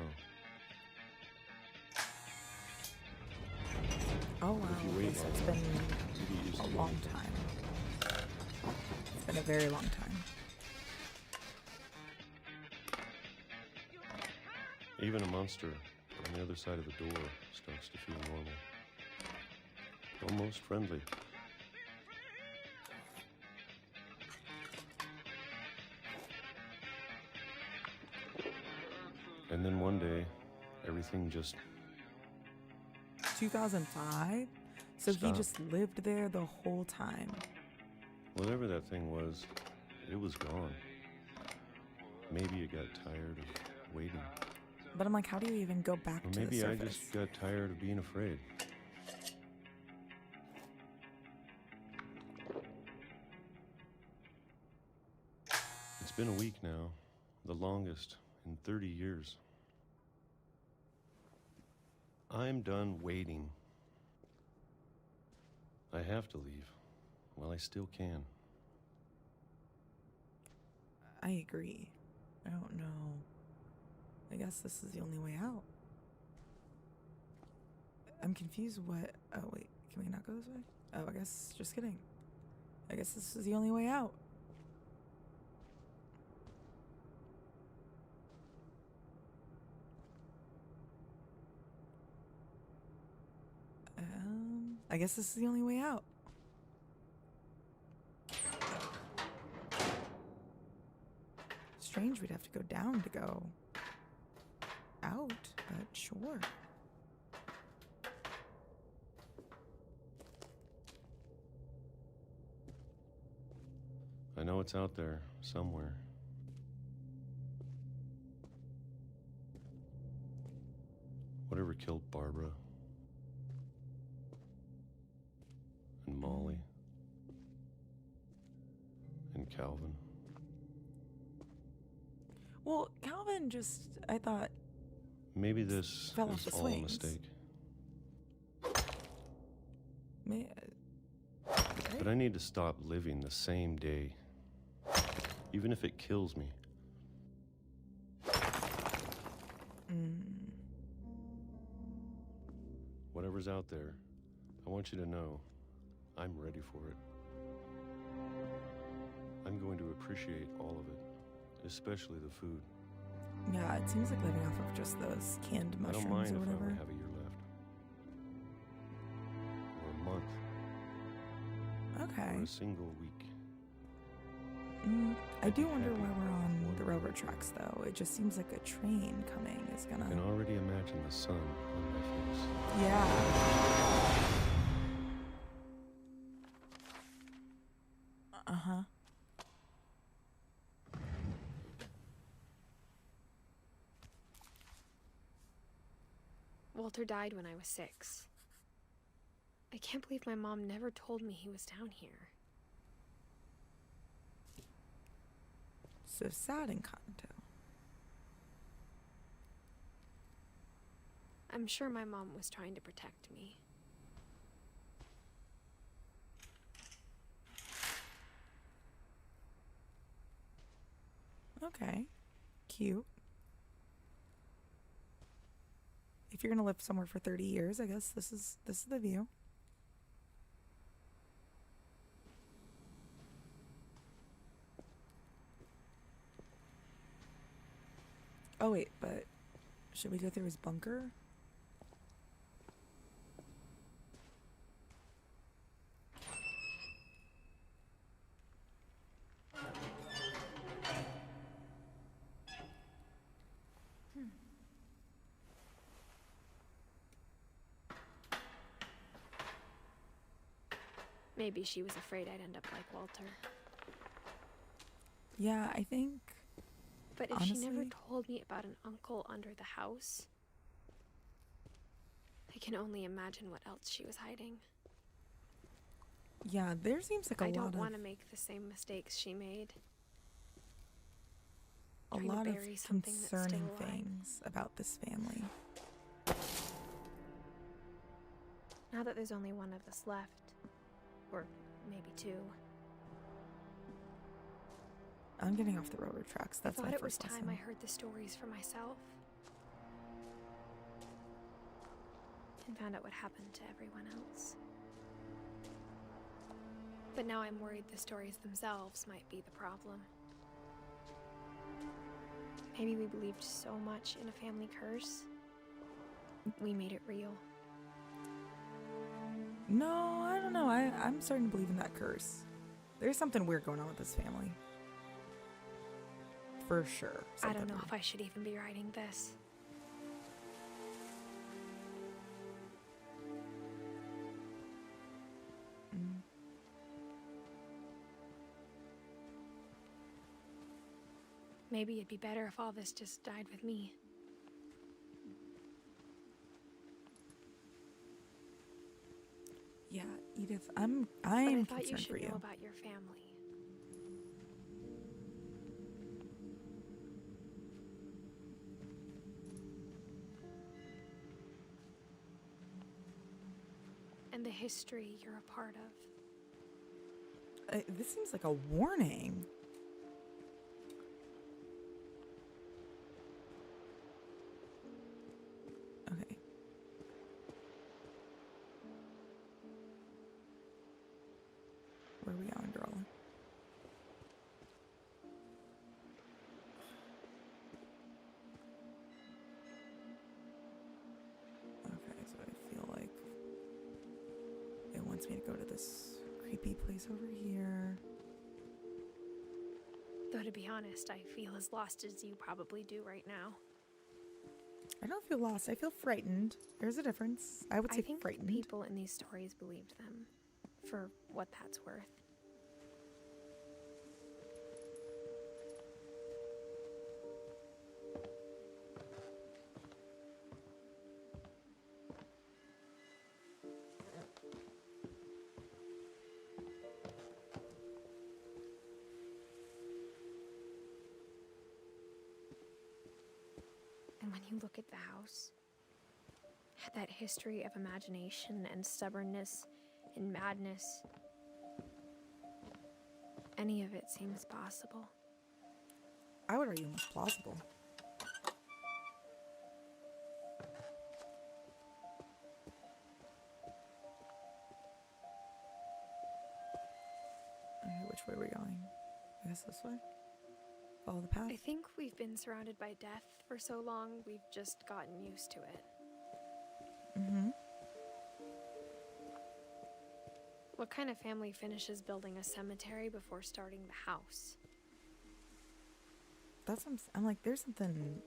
Oh wow, If you okay, wait so long it's enough, been you get used a to long everything. time. It's been a very long time. Even a monster on the other side of the door starts to feel normal. Almost friendly. And then one day, everything just 2005? So he Stop. just lived there the whole time. whatever that thing was, it was gone. Maybe it got tired of waiting. But I'm like, how do you even go back Or to maybe the I surface? just got tired of being afraid. It's been a week now, the longest in 30 years. I'm done waiting. I have to leave while I still can. I agree. I don't know. I guess this is the only way out. I'm confused what... Oh, wait. Can we not go this way? Oh, I guess... Just kidding. I guess this is the only way out. I guess this is the only way out. Strange we'd have to go down to go out, but sure. I know it's out there, somewhere. Whatever killed Barbara and Molly and Calvin. Well, Calvin just... I thought... Maybe this Fell off is the all a swings. mistake. May, But I need to stop living the same day. Even if it kills me. Whatever's out there, I want you to know I'm ready for it. I'm going to appreciate all of it, especially the food. Yeah, it seems like living off of just those canned I mushrooms don't mind or if I whatever. only have a year left. Or a month. Okay. Or a single week. I I'd do be wonder happy why we're on with the one. railroad tracks, though. It just seems like a train coming is I gonna... can already imagine the sun on my face. Yeah. Uh-huh. Walter died when I was 6. I can't believe my mom never told me he was down here. So sad, Encanto. I'm sure my mom was trying to protect me. Okay. Cute. If you're gonna live somewhere for 30 years, I guess this is the view. Oh wait, but should we go through his bunker? Maybe she was afraid I'd end up like Walter. Yeah, I think. But if she never told me about an uncle under the house, I can only imagine what else she was hiding. Yeah, there seems like I don't want to make the same mistakes she made. A lot of concerning things about this family. Now that there's only one of us left, or maybe two. I'm getting off the railroad tracks. That's my it was first time lesson. I heard the stories for myself. And found out what happened to everyone else. But now I'm worried the stories themselves might be the problem. Maybe we believed so much in a family curse, we made it real. No, I don't know. I'm starting to believe in that curse. There's something weird going on with this family. For sure. I don't know if I should even be writing this. Maybe it'd be better if all this just died with me. Yeah, Edith, I am concerned But I thought you should for you. know about your family. And the history you're a part of. This seems like a warning. Okay. Where are we going, girl? Okay, so I feel like it wants me to go to this creepy place over here. Though to be honest, I feel as lost as you probably do right now. I don't feel lost. I feel frightened. There's a difference. I would say I think frightened. people in these stories believed them, for what that's worth. And when you look at the house, that history of imagination and stubbornness and madness, any of it seems possible. I would argue most plausible. Okay, which way are we going? I guess this way? Follow the path? I think we've been surrounded by death for so long, we've just gotten used to it. Mm-hmm. What kind of family finishes building a cemetery before starting the house? That's what I'm like, there's something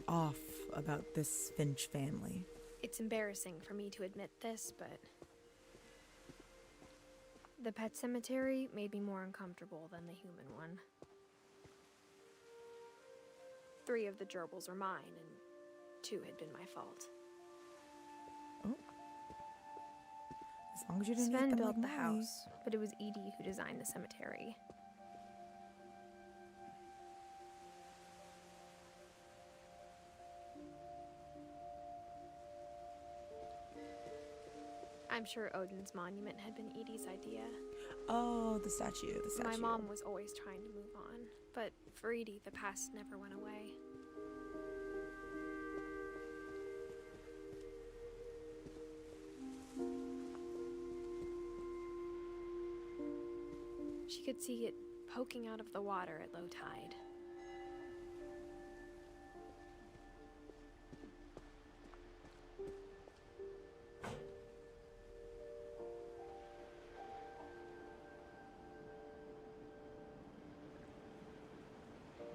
off about this Finch family. It's embarrassing for me to admit this, but the pet cemetery made me more uncomfortable than the human one. 3 of the gerbils were mine, and 2 had been my fault. Oh. As long as you didn't Sven eat them built like the Molly. house, but it was Edie who designed the cemetery. I'm sure Odin's monument had been Edie's idea. Oh, the statue. My mom was always trying to move on, But for Edie, the past never went away. She could see it poking out of the water at low tide.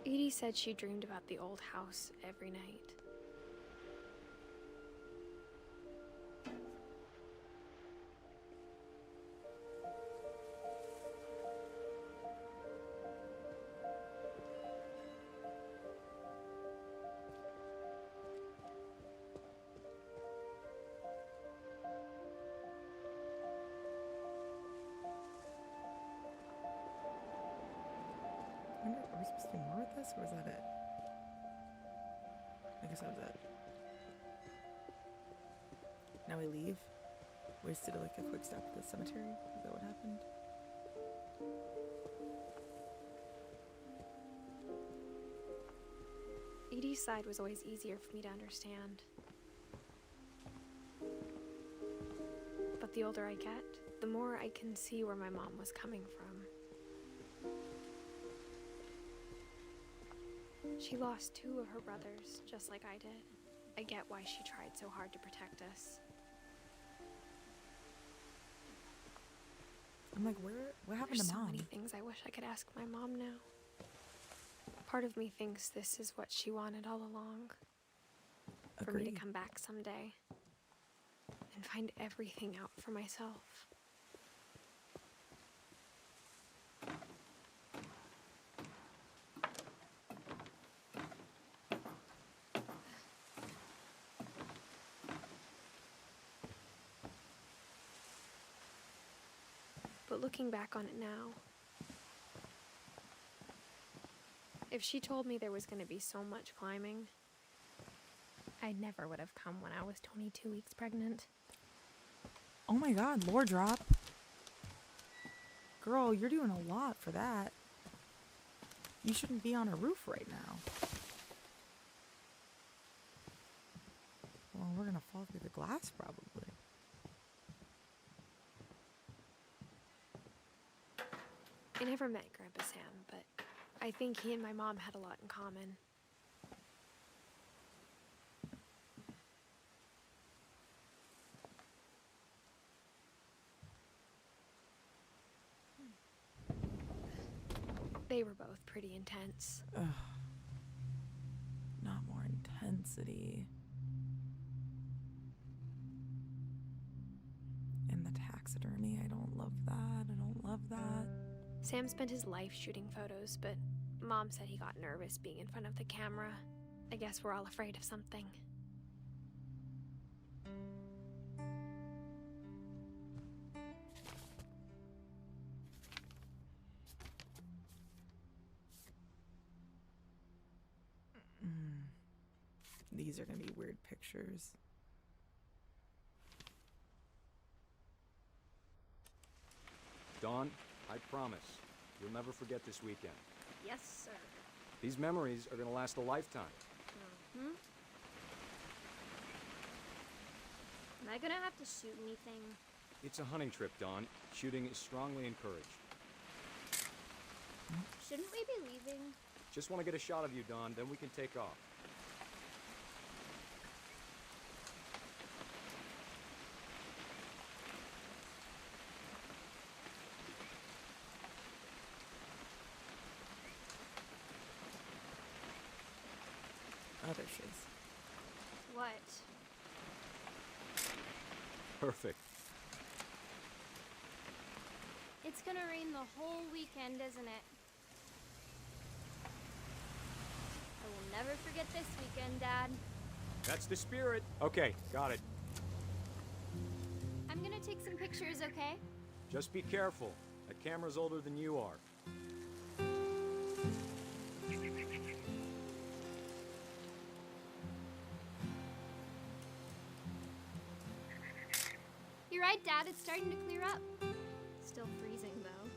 Edie said she dreamed about the old house every night. I wonder, are we supposed to do more with this, or was that it? I guess that was it. Now we leave? We just did like a quick stop at the cemetery? Is that what happened? Edie's side was always easier for me to understand. But the older I get, the more I can see where my mom was coming from. She lost 2 of her brothers, just like I did. I get why she tried so hard to protect us. I'm like, what happened There's to so Mom? many things I wish I could ask my mom now. Part of me thinks this is what she wanted all along. For me to Agreed. come back someday and find everything out for myself. But looking back on it now, if she told me there was going to be so much climbing, I never would have come when I was 22 weeks pregnant. Oh my god, lore drop. Girl, you're doing a lot for that. You shouldn't be on a roof right now. Well, we're gonna fall through the glass probably. I never met Grandpa Sam, but I think he and my mom had a lot in common. They were both pretty intense. Ugh. Not more intensity. And the taxidermy, I don't love that. I don't love that. Sam spent his life shooting photos, but Mom said he got nervous being in front of the camera. I guess we're all afraid of something. These are gonna be weird pictures. Dawn, I promise, you'll never forget this weekend. Yes, sir. These memories are gonna last a lifetime. Mm-hmm. Am I gonna have to shoot anything? It's a hunting trip, Dawn. Shooting is strongly encouraged. Shouldn't we be leaving? Just want to get a shot of you, Dawn, then we can take off. Oh, there she is. What? Perfect. It's gonna rain the whole weekend, isn't it? I will never forget this weekend, Dad. That's the spirit. Okay, got it. I'm gonna take some pictures, okay? Just be careful. That camera's older than you are. You're right, Dad. It's starting to clear up. Still freezing, though.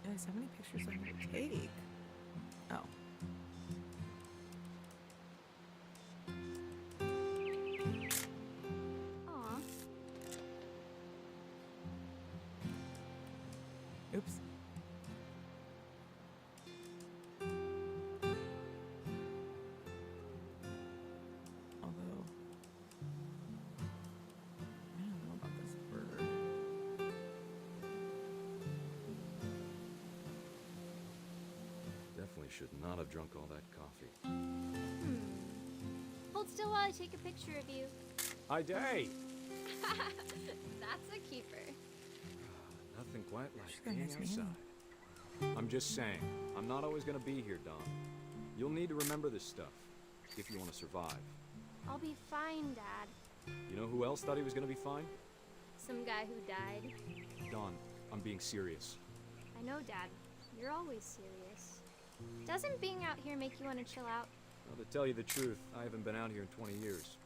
Guys, how many pictures do I need to take? Oh. Aw. Oops. Although, I don't know about this bird. Definitely should not have drunk all that coffee. Hold still while I take a picture of you. Hi, Day! That's a keeper. Nothing quite She's like got a being nice outside. man. I'm just saying, I'm not always gonna be here, Don. You'll need to remember this stuff if you want to survive. I'll be fine, Dad. You know who else thought he was gonna be fine? Some guy who died. Don, I'm being serious. I know, Dad. You're always serious. Doesn't being out here make you want to chill out? Well, to tell you the truth, I haven't been out here in 20 years.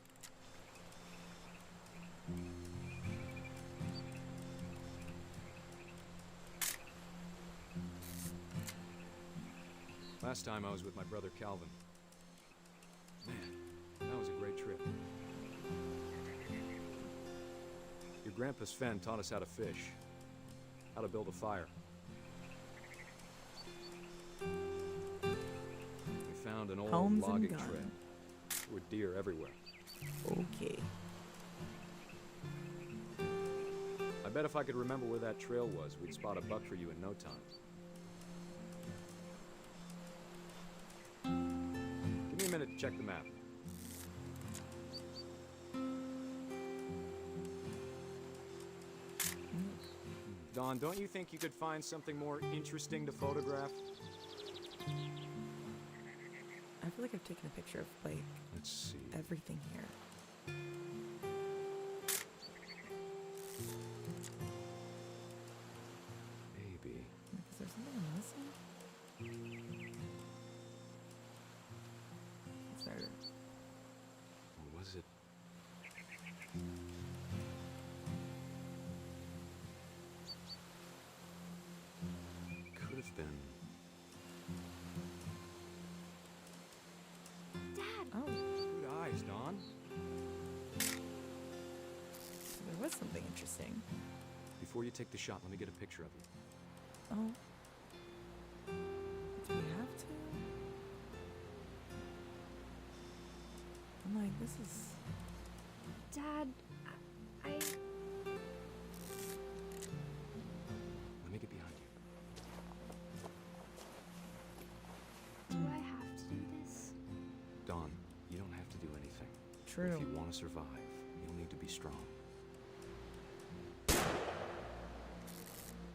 Last time I was with my brother Calvin. Man, that was a great trip. Your grandpa Sven taught us how to fish, how to build a fire. We found an old Homes and logging gun. trail. There were deer everywhere. Okay. I bet if I could remember where that trail was, we'd spot a buck for you in no time. Give me a minute to check the map. Don, don't you think you could find something more interesting to photograph? I feel like I've taken a picture of, like, Let's see. everything here. Maybe. Is there something I'm missing? Is there... Or was it? Could have been. Dad! Oh, Good eyes, Don. there was something interesting. Before you take the shot, let me get a picture of you. Oh. Do we have to? I'm like, this is... Dad, I... Let me get behind you. Do I have to do this? Don, you don't have to do anything. True. If you want to survive, you'll need to be strong.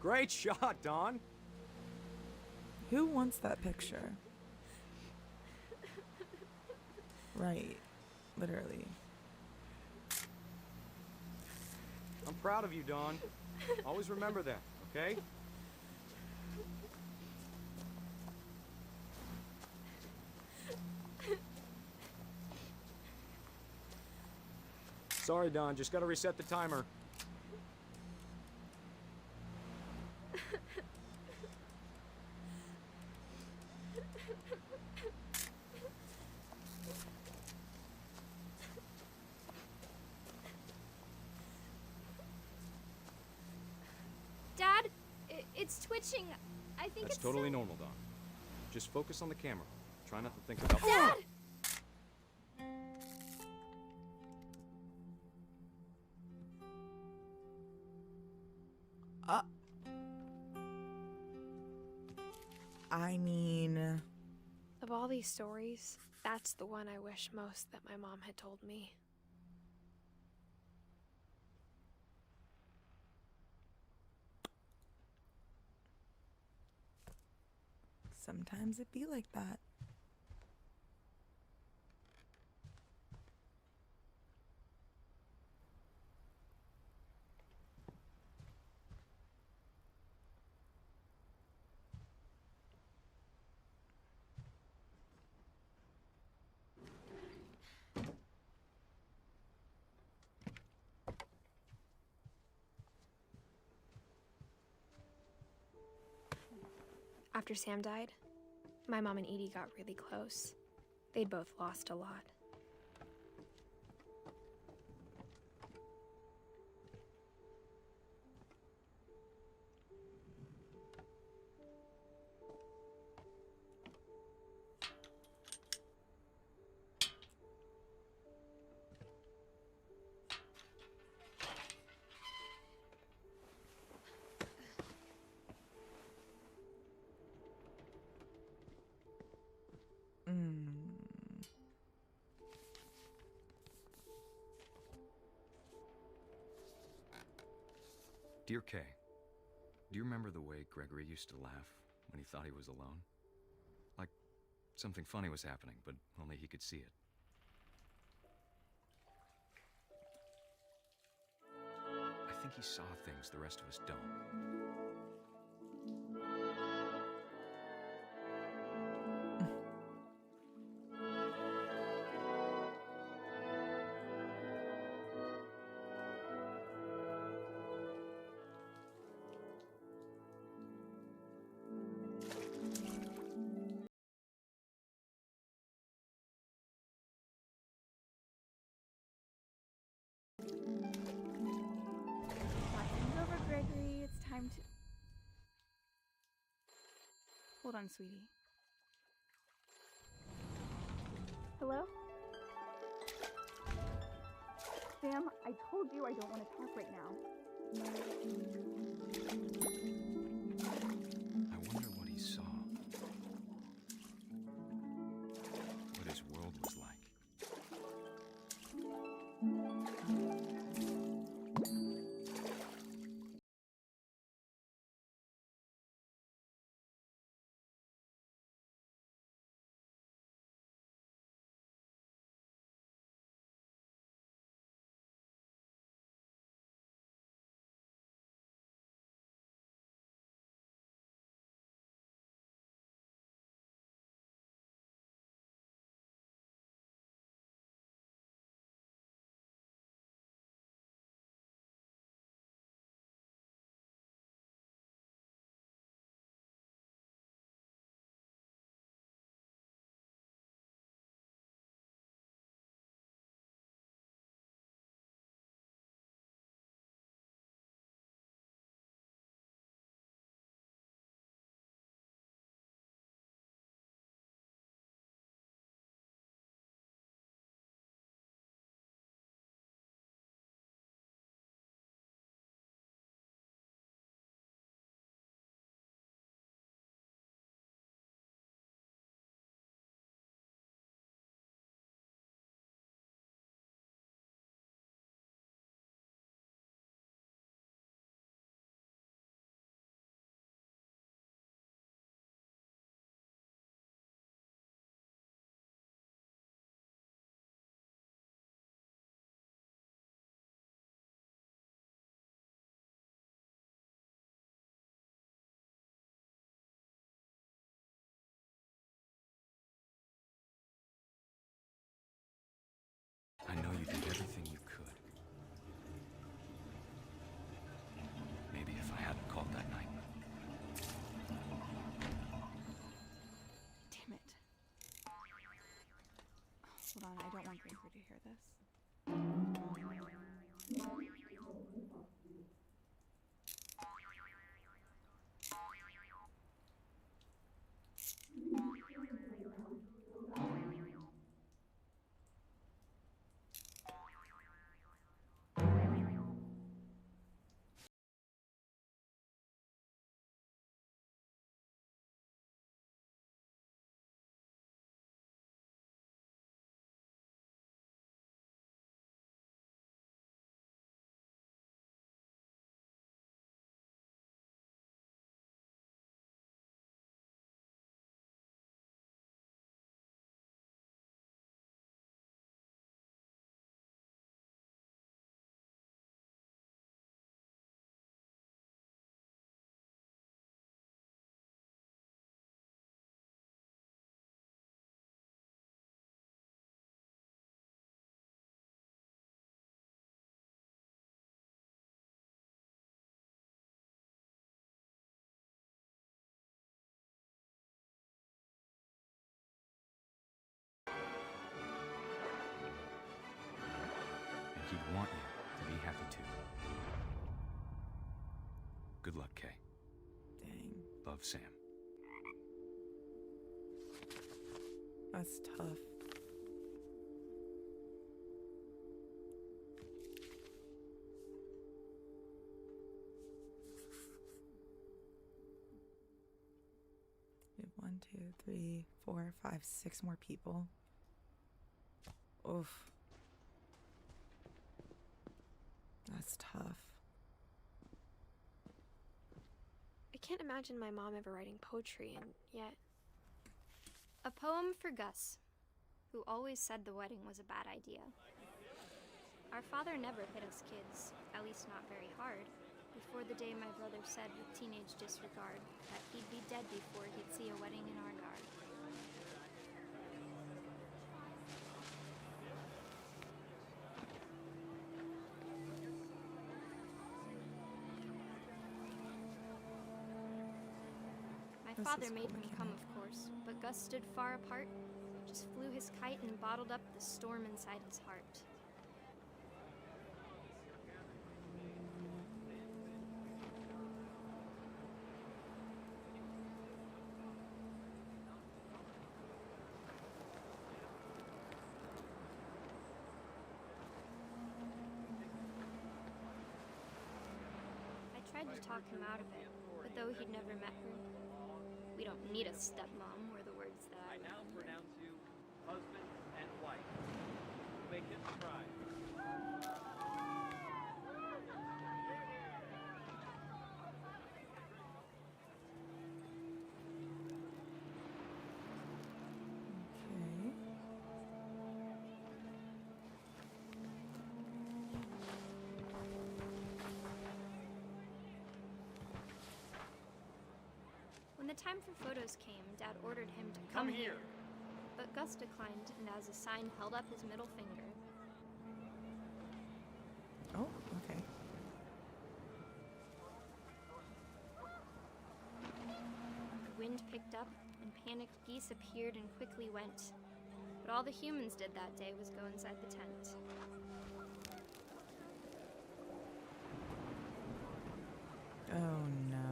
Great shot, Don! Who wants that picture? Right. Literally. I'm proud of you, Don. Always remember that, okay? Sorry, Don. Just gotta reset the timer. Dad, it's twitching. I think That's it's totally normal, Don. Just focus on the camera. Try not to think about... Dad! I mean... Of all these stories, that's the one I wish most that my mom had told me. Sometimes it be like that. After Sam died, my mom and Edie got really close. They'd both lost a lot. Dear Kay, do you remember the way Gregory used to laugh when he thought he was alone? Like something funny was happening, but only he could see it. I think he saw things the rest of us don't. Watching's over, Gregory. It's time to... Hold on, sweetie. Hello? Sam, I told you I don't want to talk right now. I wonder what he saw. What his world was like. I know you did everything you could. Maybe if I hadn't called that night. Damn it. Hold on, I don't want Gregory to hear this. Good luck, Kay. Dang. Love, Sam. That's tough. We have 1, 2, 3, 4, 5, 6 more people. Oof. That's tough. I can't imagine my mom ever writing poetry, and yet. A poem for Gus, who always said the wedding was a bad idea. Our father never hit us kids, at least not very hard, before the day my brother said with teenage disregard that he'd be dead before he'd see a wedding in our yard. My father made him come, of course, but Gus stood far apart, just flew his kite and bottled up the storm inside his heart. I tried to talk him out of it, but though he'd never met her, we don't need a stepmom, were the words that I now remembered. pronounce you husband and wife. Make him cry. Okay. When the time for photos came, Dad ordered him to Come here. But Gus declined and as a sign held up his middle finger. Oh, okay. The wind picked up and panicked geese appeared and quickly went. But all the humans did that day was go inside the tent. Oh no.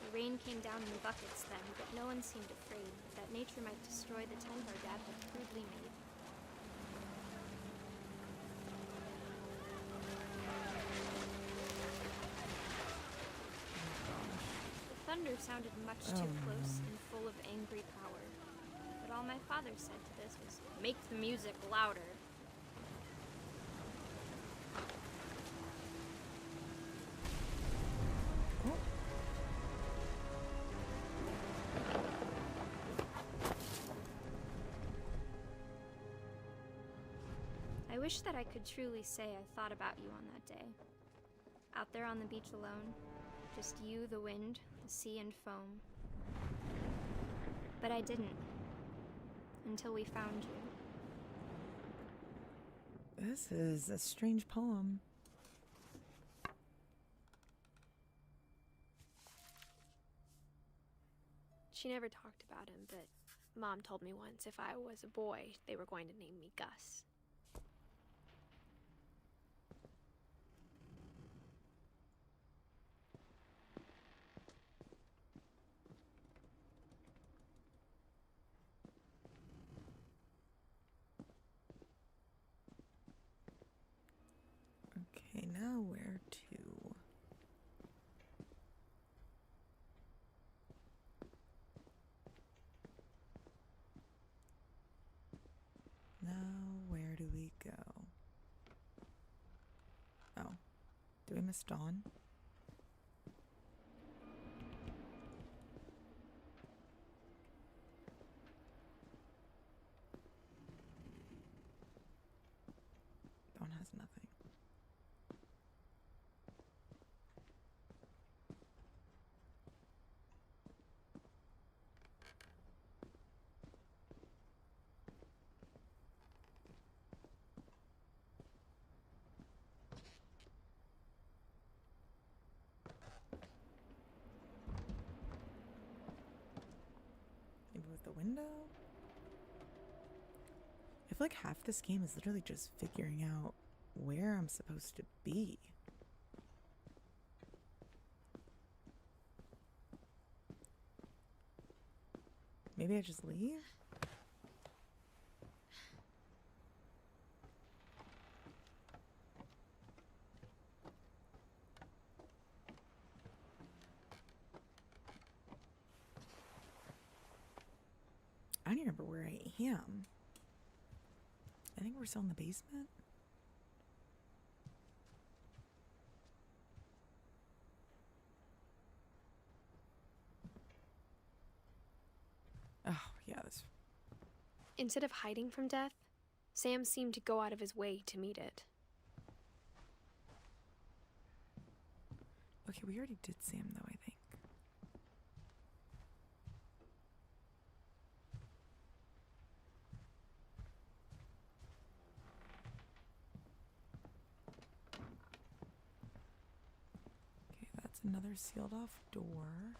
The rain came down in buckets then, but no one seemed afraid that nature might destroy the tent our dad had crudely made. The thunder sounded much too close and full of angry power. But all my father said to this was, "Make the music louder." I wish that I could truly say I thought about you on that day. Out there on the beach alone, just you, the wind, the sea, and foam. But I didn't. Until we found you. This is a strange poem. She never talked about him, but Mom told me once if I was a boy, they were going to name me Gus. Okay, now where to? Now where do we go? Oh, do we miss Dawn? Dawn has nothing. window? I feel like half this game is literally just figuring out where I'm supposed to be. Maybe I just leave? I don't even remember where I am. I think we're still in the basement. Oh, yeah, this. Instead of hiding from death, Sam seemed to go out of his way to meet it. Okay, we already did Sam, though, I think. Okay, that's another sealed off door.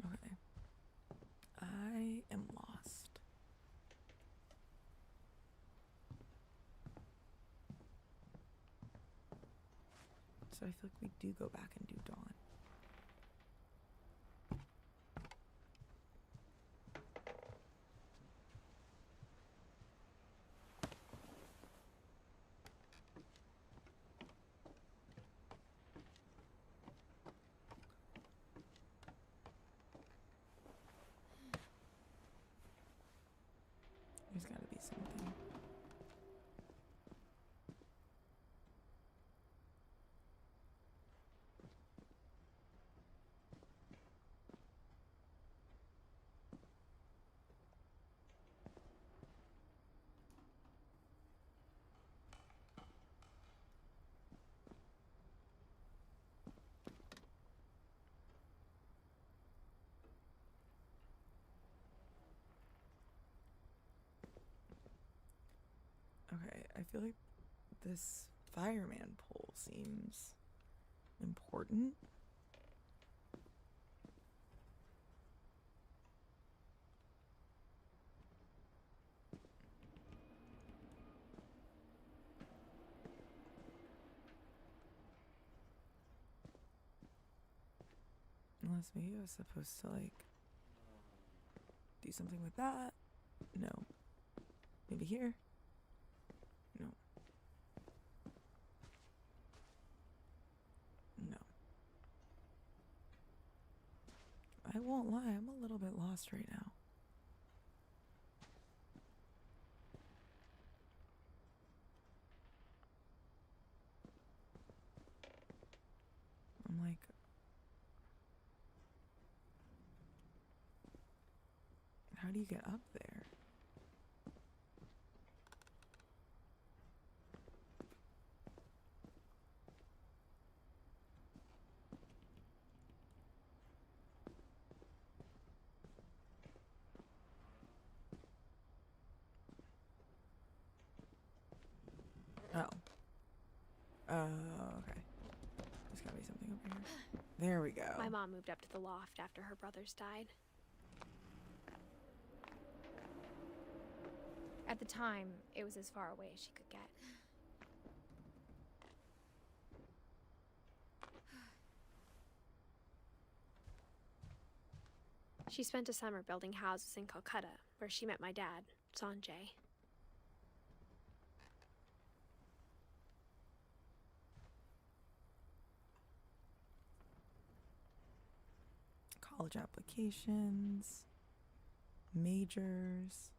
Okay. I am lost. So I feel like we do go back and do Dawn. There's gotta be something. Okay, I feel like this fireman pole seems important. Unless maybe I was supposed to, like, do something with that. No. Maybe here? No. No. I won't lie, I'm a little bit lost right now. I'm like, how do you get up there? Oh. Okay. There's gotta be something over here. There we go. My mom moved up to the loft after her brothers died. At the time, it was as far away as she could get. She spent a summer building houses in Calcutta, where she met my dad, Sanjay. College applications, majors.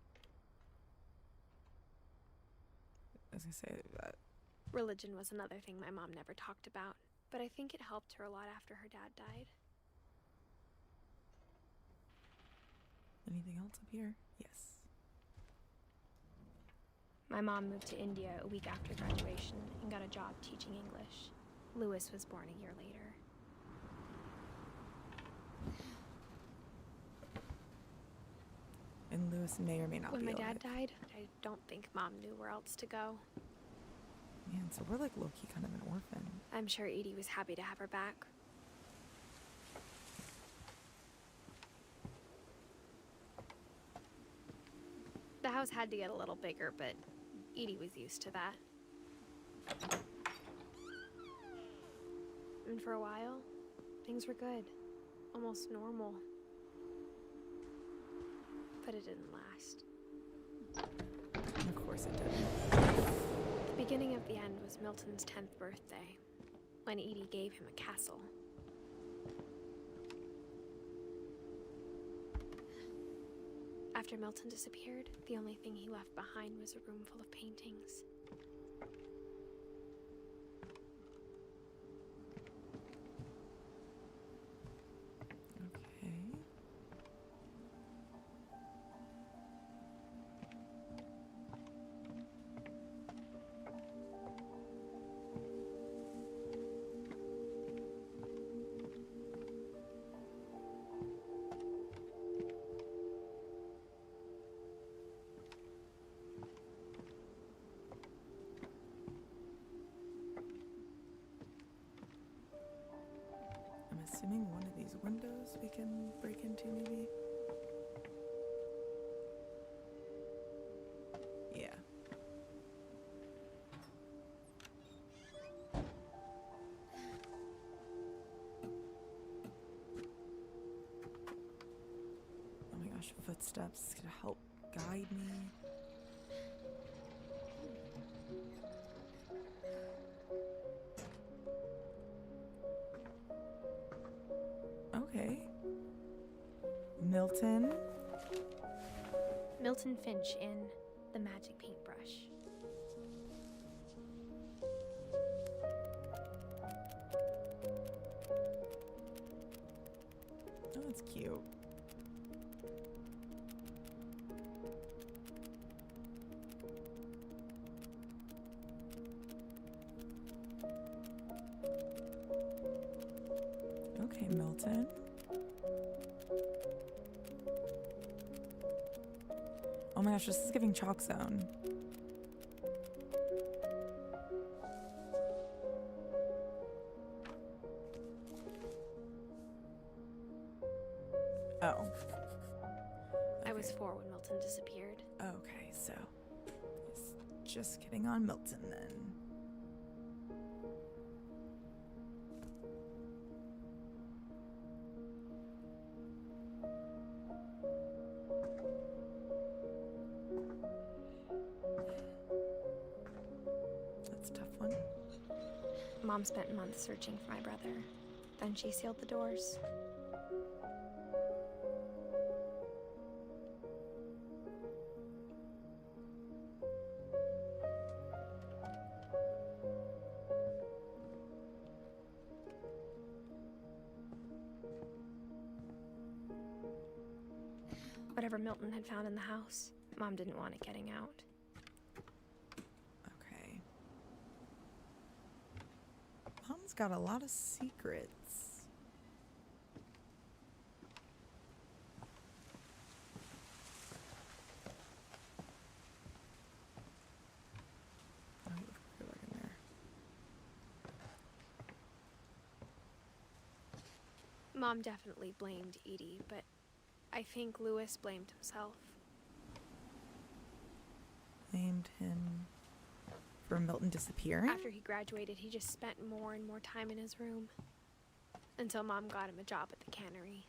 I was gonna say that. Religion was another thing my mom never talked about, but I think it helped her a lot after her dad died. Anything else up here? Yes. My mom moved to India a week after graduation and got a job teaching English. Lewis was born a year later. And Lewis may or may not When be my alive. dad died, I don't think Mom knew where else to go. Man, so we're like low-key kind of an orphan. I'm sure Edie was happy to have her back. The house had to get a little bigger, but Edie was used to that. And for a while, things were good. Almost normal. But it didn't last. Of course it did. The beginning of the end was Milton's 10th birthday, when Edie gave him a castle. After Milton disappeared, the only thing he left behind was a room full of paintings. Okay. I'm assuming one of these windows we can break into, maybe? Yeah. Oh my gosh, footsteps. It's gonna help guide me. Okay. Milton. Milton Finch in The Magic Paintbrush. Oh, that's cute. Okay, Milton. Oh my gosh, this is giving Chalk Zone. Oh. I was 4 when Milton disappeared. Okay, so it's just kidding on Milton then. That's a tough one. Mom spent months searching for my brother. Then she sealed the doors. Whatever Milton had found in the house, Mom didn't want it getting out. Okay. Mom's got a lot of secrets. Oh, you're looking there. Mom definitely blamed Edie, but I think Lewis blamed himself. Blamed him for Milton disappearing? After he graduated, he just spent more and more time in his room. Until Mom got him a job at the cannery.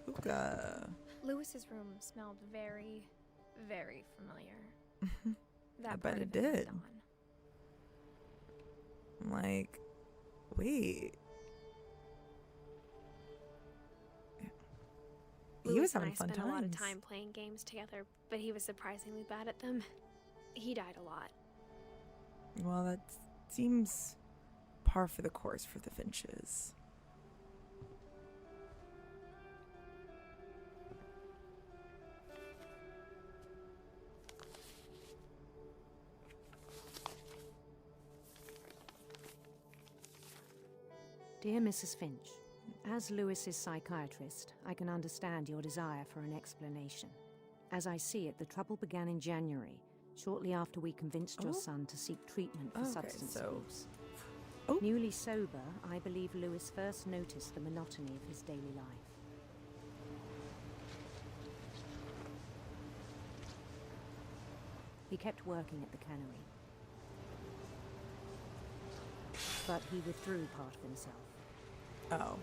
Hookah. Lewis's room smelled very, very familiar. That I bet part it of him was did. gone. I'm like, wait. He Louis was and having I fun spent a lot of times. time playing games together, but he was surprisingly bad at them. He died a lot. Well, that seems par for the course for the Finches. Dear Mrs. Finch, as Lewis's psychiatrist, I can understand your desire for an explanation. As I see it, the trouble began in January, shortly after we convinced your son to seek treatment for substance abuse. Newly sober, I believe Lewis first noticed the monotony of his daily life. He kept working at the cannery, but he withdrew part of himself. Oh.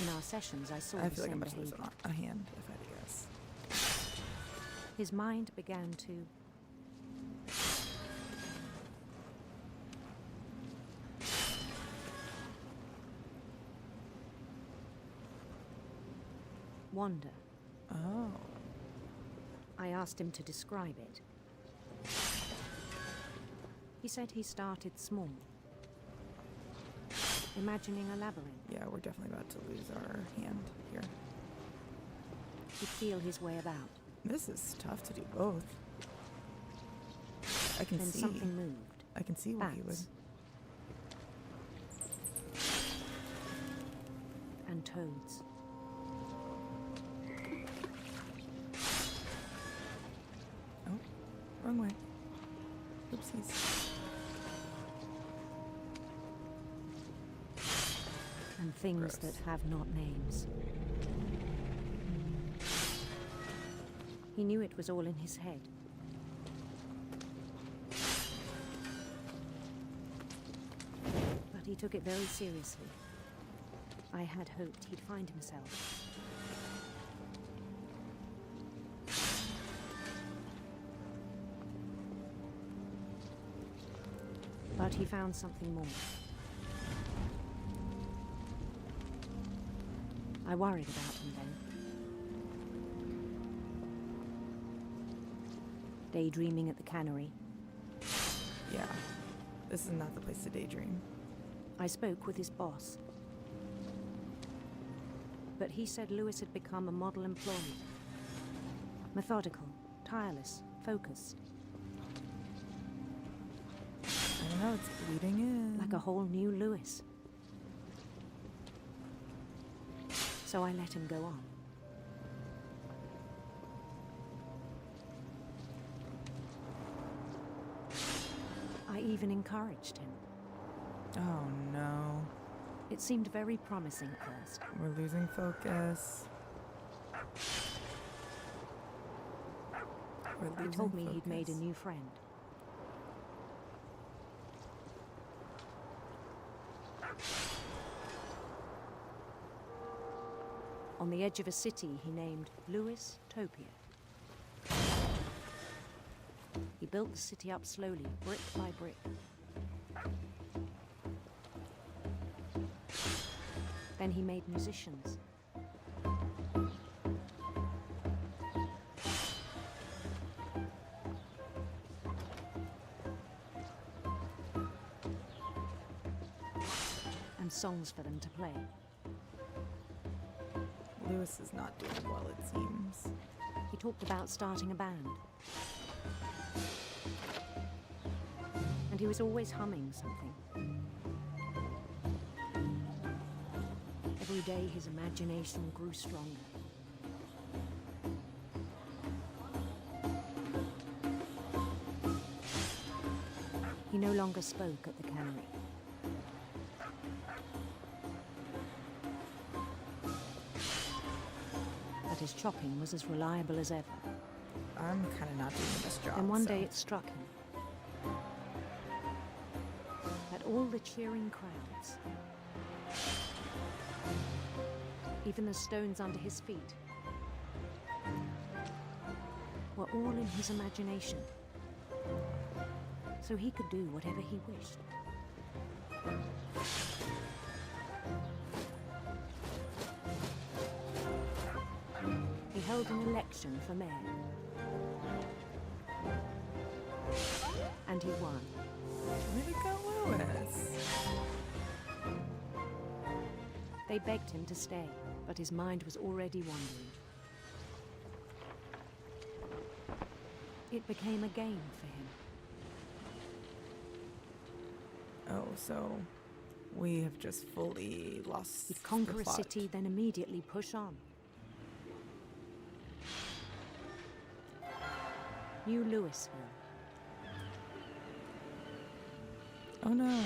In our sessions, I saw I the feel like I same must lose behavior. a hand if I had to guess. His mind began to wander. Oh. I asked him to describe it. He said he started small, imagining a labyrinth. Yeah, we're definitely about to lose our hand here. He'd feel his way about. This is tough to do both. I can Then see. something moved. I can see what he would. Bats. And toads. Oh, wrong way. Oopsies. And things that have not names. He knew it was all in his head. But he took it very seriously. I had hoped he'd find himself. But he found something more. I worried about him then. Daydreaming at the cannery. Yeah. This is not the place to daydream. I spoke with his boss. But he said Lewis had become a model employee. Methodical, tireless, focused. I don't know, it's bleeding in. Like a whole new Lewis. So I let him go on. I even encouraged him. Oh no. It seemed very promising at first. We're losing focus. He told me he'd made a new friend. On the edge of a city he named Lewis Topia. He built the city up slowly, brick by brick. Then he made musicians. And songs for them to play. Lewis is not doing well, it seems. He talked about starting a band. And he was always humming something. Every day his imagination grew stronger. He no longer spoke at the cannery. But his chopping was as reliable as ever. I'm kind of not doing the best job. And one so. day it struck him that all the cheering crowds, even the stones under his feet, were all in his imagination, so he could do whatever he wished. held an election for mayor. And he won. Way to go, Lewis. They begged him to stay, but his mind was already wandering. It became a game for him. Oh, so we have just fully lost. He'd conquer the a plot. city, then immediately push on. New Louisville. Oh no.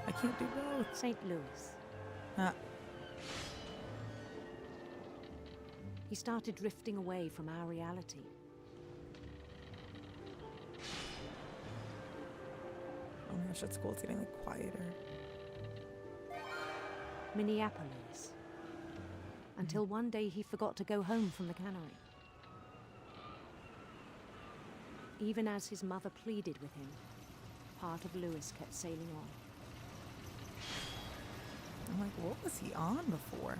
I can't do both. St. Louis. Ah. He started drifting away from our reality. Oh my gosh, at school it's getting like quieter. Minneapolis. Until one day he forgot to go home from the cannery. Even as his mother pleaded with him, part of Lewis kept sailing on. I'm like, what was he on before?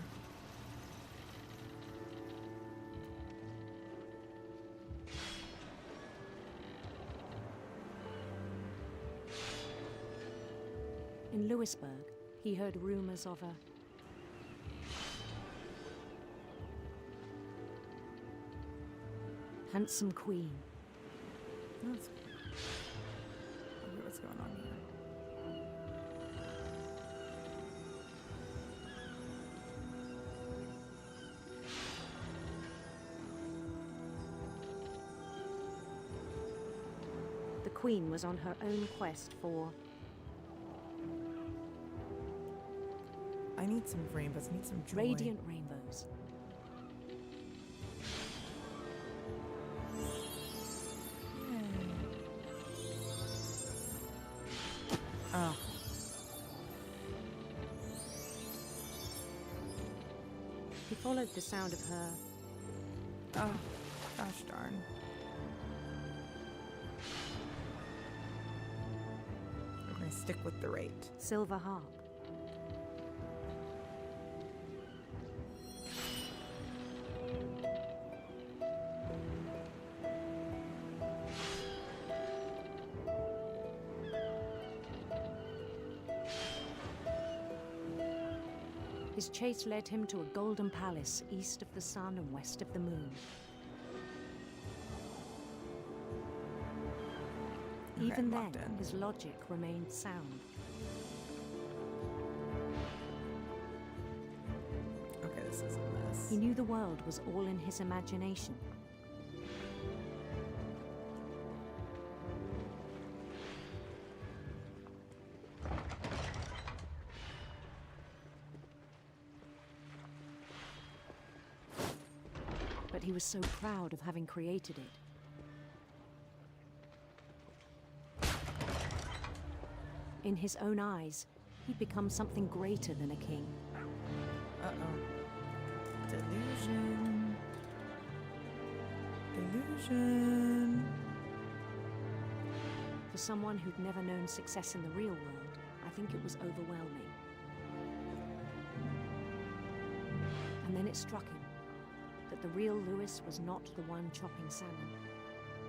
In Louisburg, he heard rumors of a handsome queen. That's I wonder what's going on here. The queen was on her own quest for I need some rainbows. I need some joy. radiant rainbows. Oh. He followed the sound of her. Oh, gosh darn. We're gonna stick with the rate. Silver harp. His chase led him to a golden palace east of the sun and west of the moon. Okay, Even I'm then, locked in. his logic remained sound. Okay, this is a mess. He knew the world was all in his imagination. But he was so proud of having created it. In his own eyes, he'd become something greater than a king. Uh-oh. Delusion. Delusion. For someone who'd never known success in the real world, I think it was overwhelming. And then it struck him that the real Lewis was not the one chopping salmon,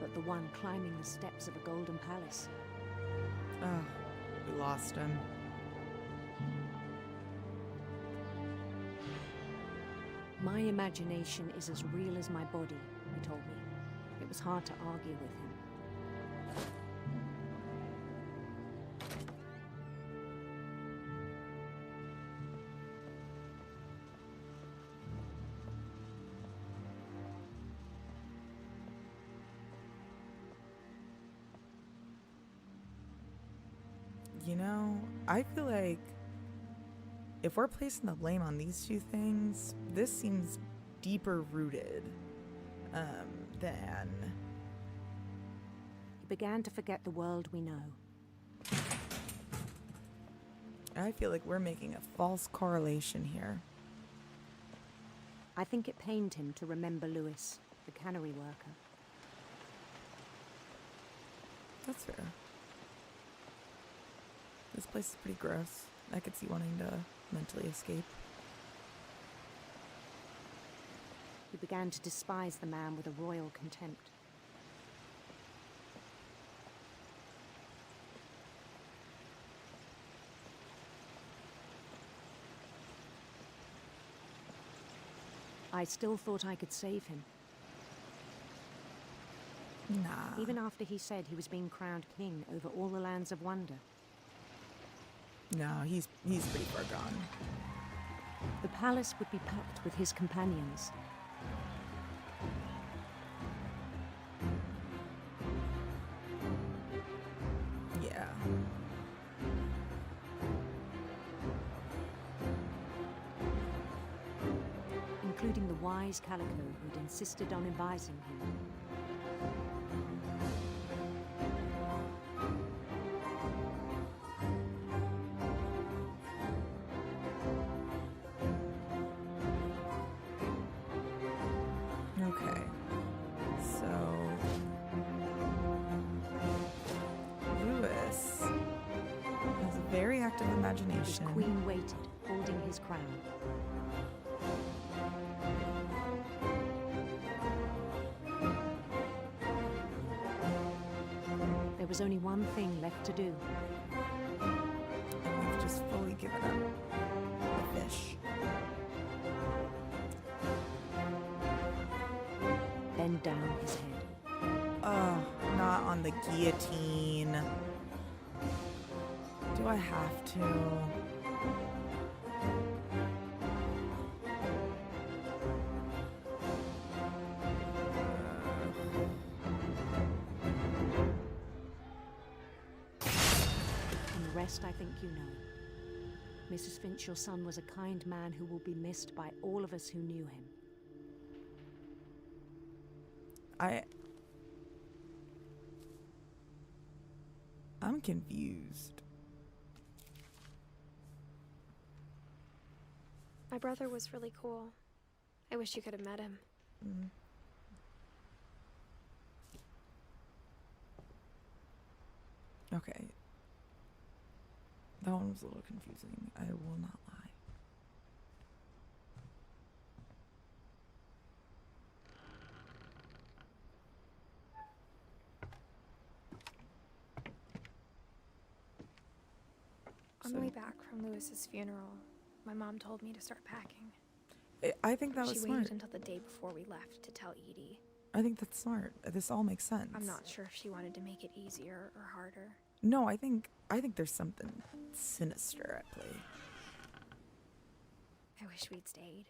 but the one climbing the steps of a golden palace. Oh, we lost him. My imagination is as real as my body, he told me. It was hard to argue with him. You know, I feel like if we're placing the blame on these two things, this seems deeper rooted than... He began to forget the world we know. I feel like we're making a false correlation here. I think it pained him to remember Lewis, the cannery worker. That's fair. This place is pretty gross. I could see wanting to mentally escape. who began to despise the man with a royal contempt. I still thought I could save him. Nah. Even after he said he was being crowned king over all the lands of wonder. No, he's pretty far gone. The palace would be packed with his companions. Yeah. Including the wise Calico who'd insisted on advising him. Okay. So Lewis has a very active His imagination. queen waited, holding his crown. There was only one thing left to do. And we've just fully given up the fish. Bend down his head. Oh, not on the guillotine. Do I have to? And the rest I think you know. Mrs. Finch, your son was a kind man who will be missed by all of us who knew him. I'm confused. My brother was really cool. I wish you could have met him. Mm. Okay. That one was a little confusing. I will not lie. On the way back from Lewis's funeral, my mom told me to start packing. I think that was She smart. waited until the day before we left to tell Edie. I think that's smart. This all makes sense. I'm not sure if she wanted to make it easier or harder. No, I think there's something sinister at play. I wish we'd stayed.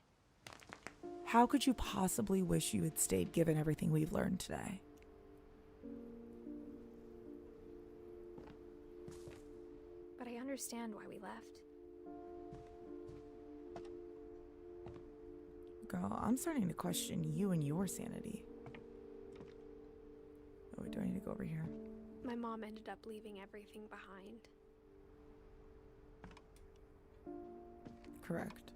How could you possibly wish you had stayed given everything we've learned today? But I understand why we left. Girl, I'm starting to question you and your sanity. Oh, wait, do I need to go over here? My mom ended up leaving everything behind. Correct.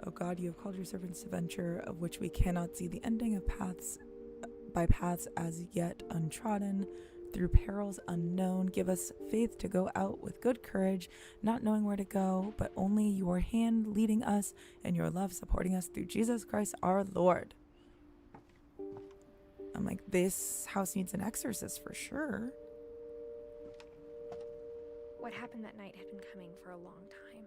O God, you have called your servants to venture, of which we cannot see the ending of paths, by paths as yet untrodden, through perils unknown. Give us faith to go out with good courage, not knowing where to go, but only your hand leading us and your love supporting us through Jesus Christ our Lord. I'm like, this house needs an exorcist for sure. What happened that night had been coming for a long time.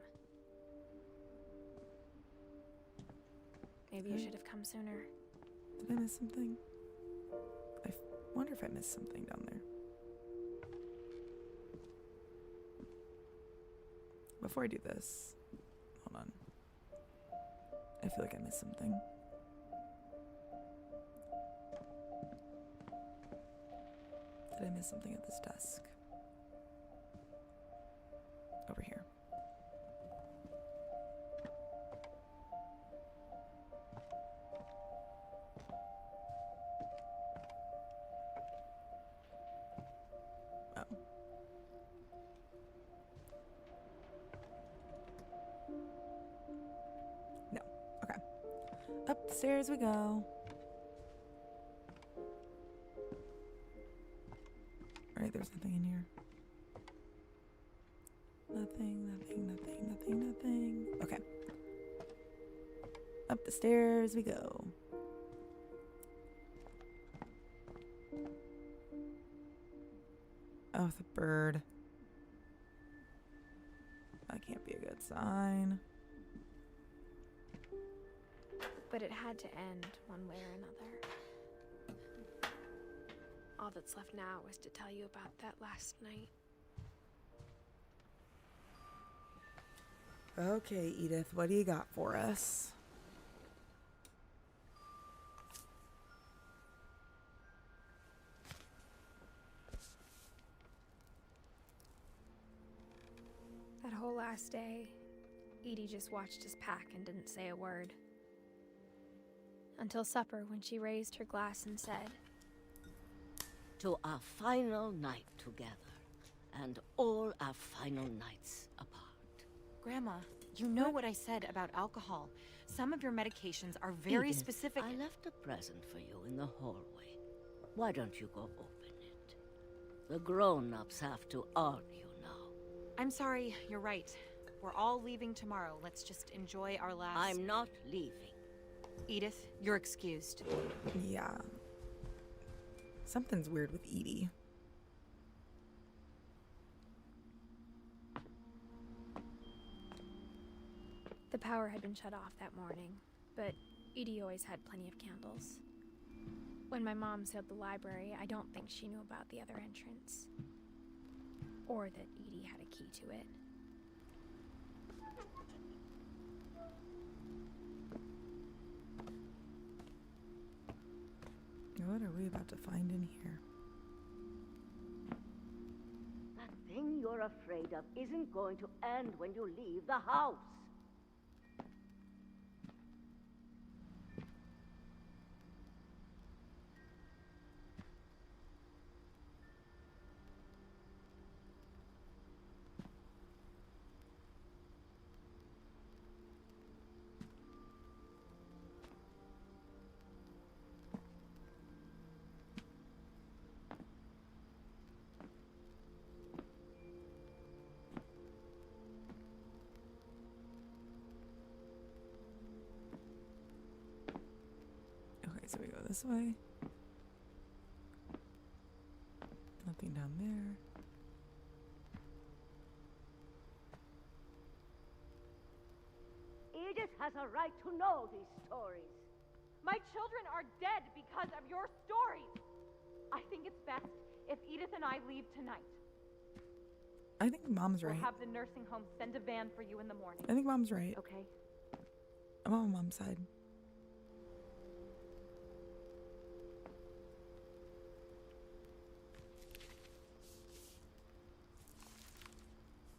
Maybe you should have come sooner. Did I miss something? I wonder if I missed something down there. Before I do this, hold on. I feel like I missed something. Did I miss something at this desk? Over here. Oh. No. Okay. Up the stairs we go. Alright, there's nothing in here. Nothing. Okay. Up the stairs we go. Oh, the bird. That can't be a good sign. But it had to end one way or another. All that's left now is to tell you about that last night. Okay, Edith, what do you got for us? That whole last day, Edie just watched us pack and didn't say a word. Until supper, when she raised her glass and said, "To our final night together, and all our final nights apart." Grandma, you know what I said about alcohol. Some of your medications are very Edith, specific. I left a present for you in the hallway. Why don't you go open it? The grown-ups have to argue now. I'm sorry, you're right. We're all leaving tomorrow. Let's just enjoy our last... I'm not leaving. Edith, you're excused. Yeah. Something's weird with Edie. the power had been shut off that morning, but Edie always had plenty of candles. When my mom sealed the library, I don't think she knew about the other entrance. Or that Edie had a key to it. What are we about to find in here? That thing you're afraid of isn't going to end when you leave the house. Okay, so we go this way. Nothing down there. Edith has a right to know these stories. My children are dead because of your stories. I think it's best if Edith and I leave tonight. I think Mom's right. We'll have the nursing home send a van for you in the morning. I think Mom's right. Okay. I'm on Mom's side.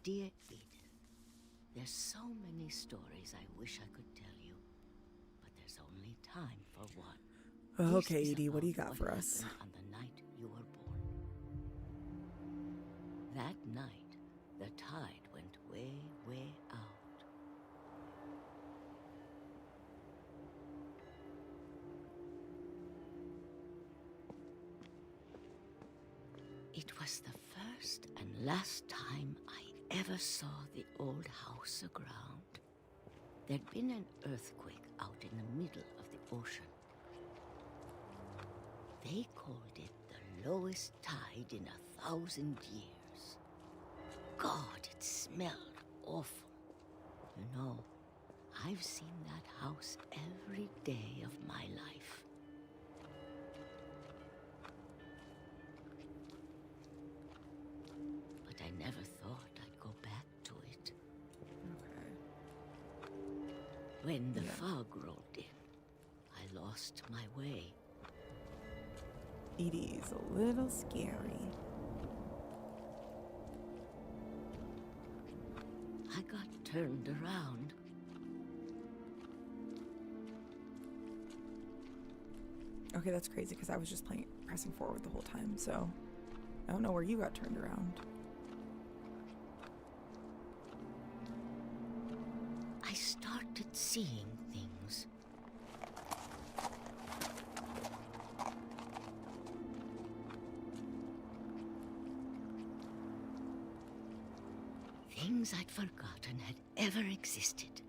Dear Edith, there's so many stories I wish I could tell you, but there's only time for one. Okay, This is Edie, what do you about got for us? happened on the night you were born. That night, the tide went way, way out. It was the first and last time I ever saw the old house aground. There'd been an earthquake out in the middle of the ocean. They called it the lowest tide in 1,000 years. God, it smelled awful. You know, I've seen that house every day of my life. But I never thought I'd go back to it. When the fog rolled in, I lost my way. Edie's a little scary. I got turned around. Okay, that's crazy because I was just pressing forward the whole time, so I don't know where you got turned around. I started seeing things. Things things I'd forgotten had ever existed.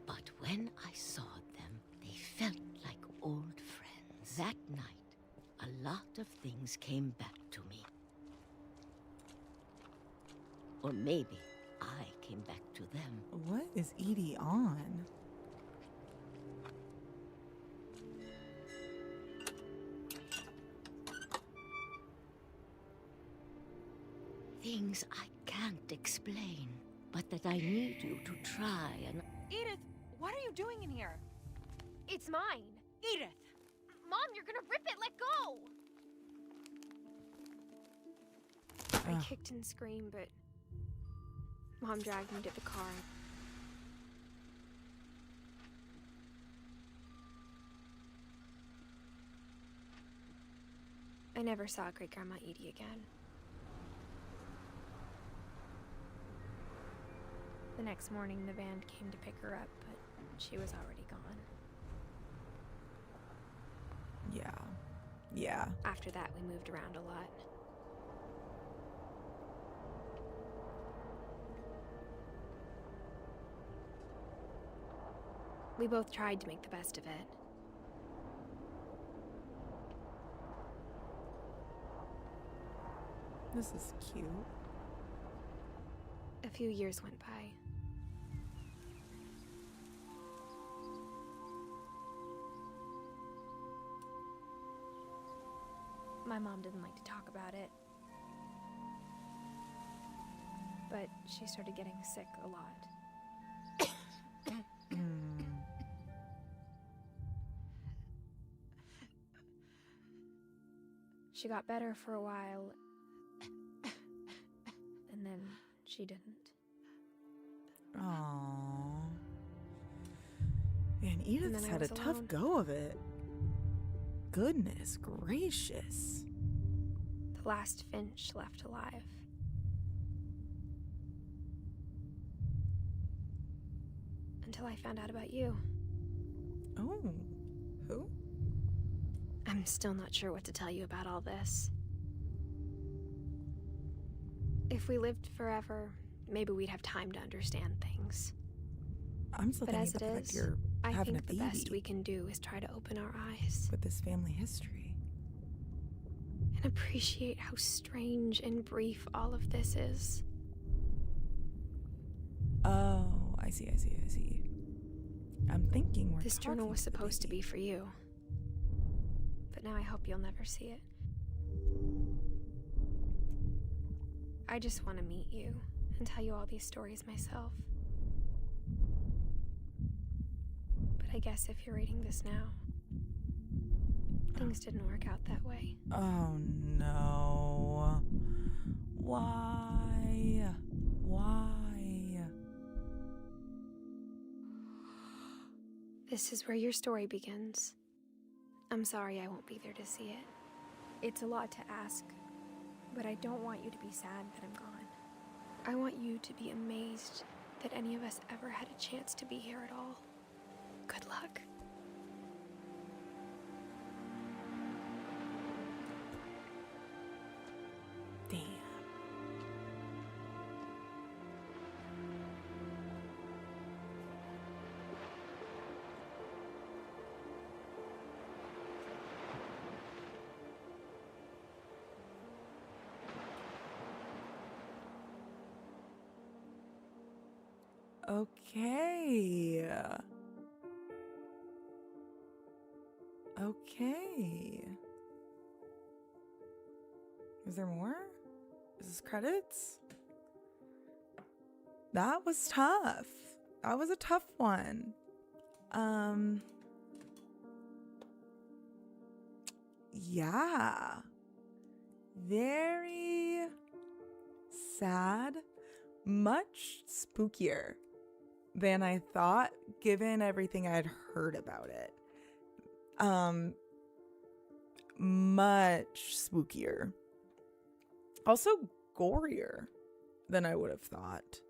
But when I saw them, they felt like old friends. That night, a lot of things came back to me. Or maybe I came back to them. What is Edie on? Things I can't explain, but that I need you to try and... Edith, what are you doing in here? It's mine. Edith! Mom, you're gonna rip it. Let go. I kicked and screamed, but Mom dragged me to the car. I never saw Great Grandma Edie again. The next morning, the band came to pick her up, but she was already gone. Yeah. After that, we moved around a lot. We both tried to make the best of it. This is cute. A few years went by. My mom didn't like to talk about it. But she started getting sick a lot. She got better for a while, and then she didn't. Aww. Man, Edith's then I had a was tough alone. go of it. Goodness gracious. The last finch left alive. Until I found out about you. Oh. Who? I'm still not sure what to tell you about all this. If we lived forever, maybe we'd have time to understand things. I'm still But thinking as it about the fact is, you're I having think a the best baby we can do is try to open our eyes with this family history. and appreciate how strange and brief all of this is. Oh, I see. I'm thinking we're This journal talking was to the supposed to baby. be for you. But now I hope you'll never see it. I just want to meet you and tell you all these stories myself. But I guess if you're reading this now, things didn't work out that way. Oh no. Why? This is where your story begins. I'm sorry I won't be there to see it. It's a lot to ask, but I don't want you to be sad that I'm gone. I want you to be amazed that any of us ever had a chance to be here at all. Good luck. Damn. Okay. Is there more? Is this credits? That was tough. That was a tough one. Yeah. Very sad. Much spookier than I thought, given everything I'd heard about it. Much spookier. Also gorier than I would have thought.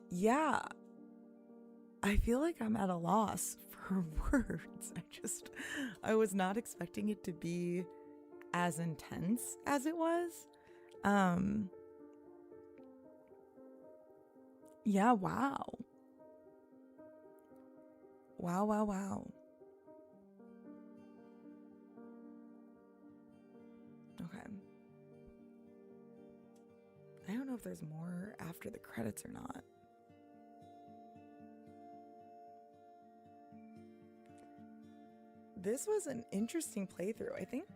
Yeah. I feel like I'm at a loss her words. I was not expecting it to be as intense as it was. Yeah, wow. Wow. Okay. I don't know if there's more after the credits or not. This was an interesting playthrough. I think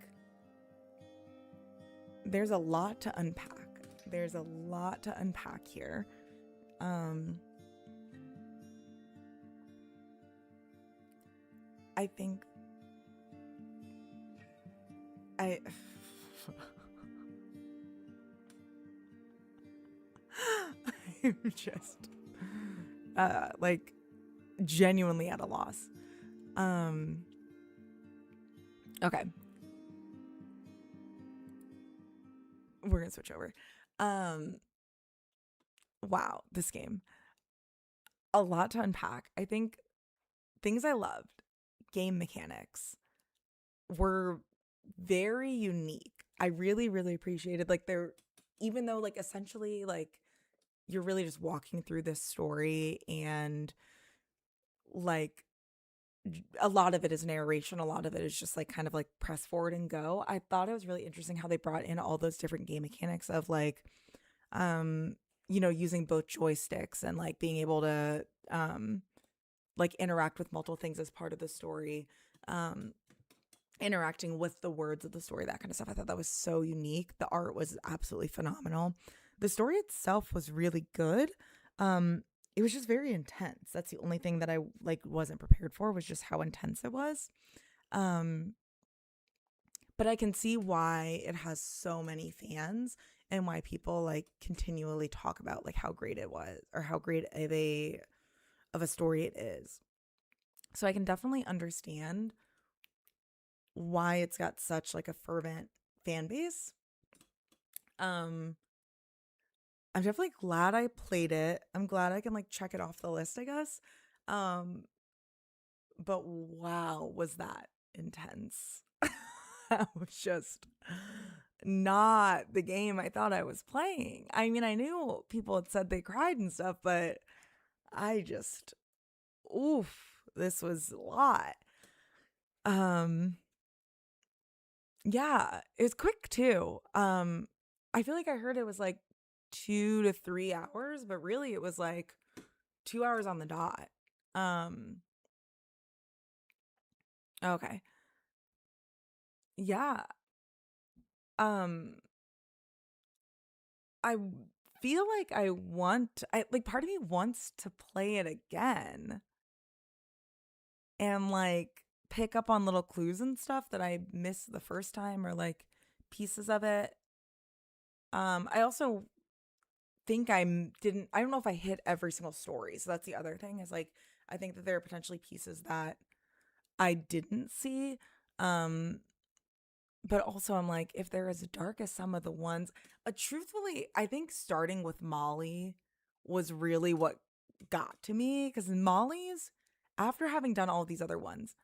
there's a lot to unpack. Here. I think I'm just like genuinely at a loss. Okay. We're gonna switch over. Wow, this game. A lot to unpack. I think things I loved, game mechanics, were very unique. I really, really appreciated even though like essentially like you're really just walking through this story and like a lot of it is narration, a lot of it is just like kind of like press forward and go. I thought it was really interesting how they brought in all those different game mechanics of like using both joysticks and like being able to like interact with multiple things as part of the story, interacting with the words of the story, that kind of stuff. I thought that was so unique. The art was absolutely phenomenal. The story itself was really good. It was just very intense. That's the only thing that I like wasn't prepared for, was just how intense it was. But I can see why it has so many fans and why people like continually talk about like how great it was or how great of a story it is. So I can definitely understand why it's got such like a fervent fan base. I'm definitely glad I played it. I'm glad I can like check it off the list, I guess. But wow, was that intense. That was just not the game I thought I was playing. I mean, I knew people had said they cried and stuff, but this was a lot. Yeah, it was quick too. I feel like I heard it was like 2 to 3 hours, but really it was like 2 hours on the dot. Okay. Yeah. Um, I feel like part of me wants to play it again and like pick up on little clues and stuff that I missed the first time, or like pieces of it. I also think I don't know if I hit every single story. So that's the other thing, is like I think that there are potentially pieces that I didn't see. But also I'm like, if they're as dark as some of the ones, truthfully, I think starting with Molly was really what got to me, because Molly's, after having done all these other ones,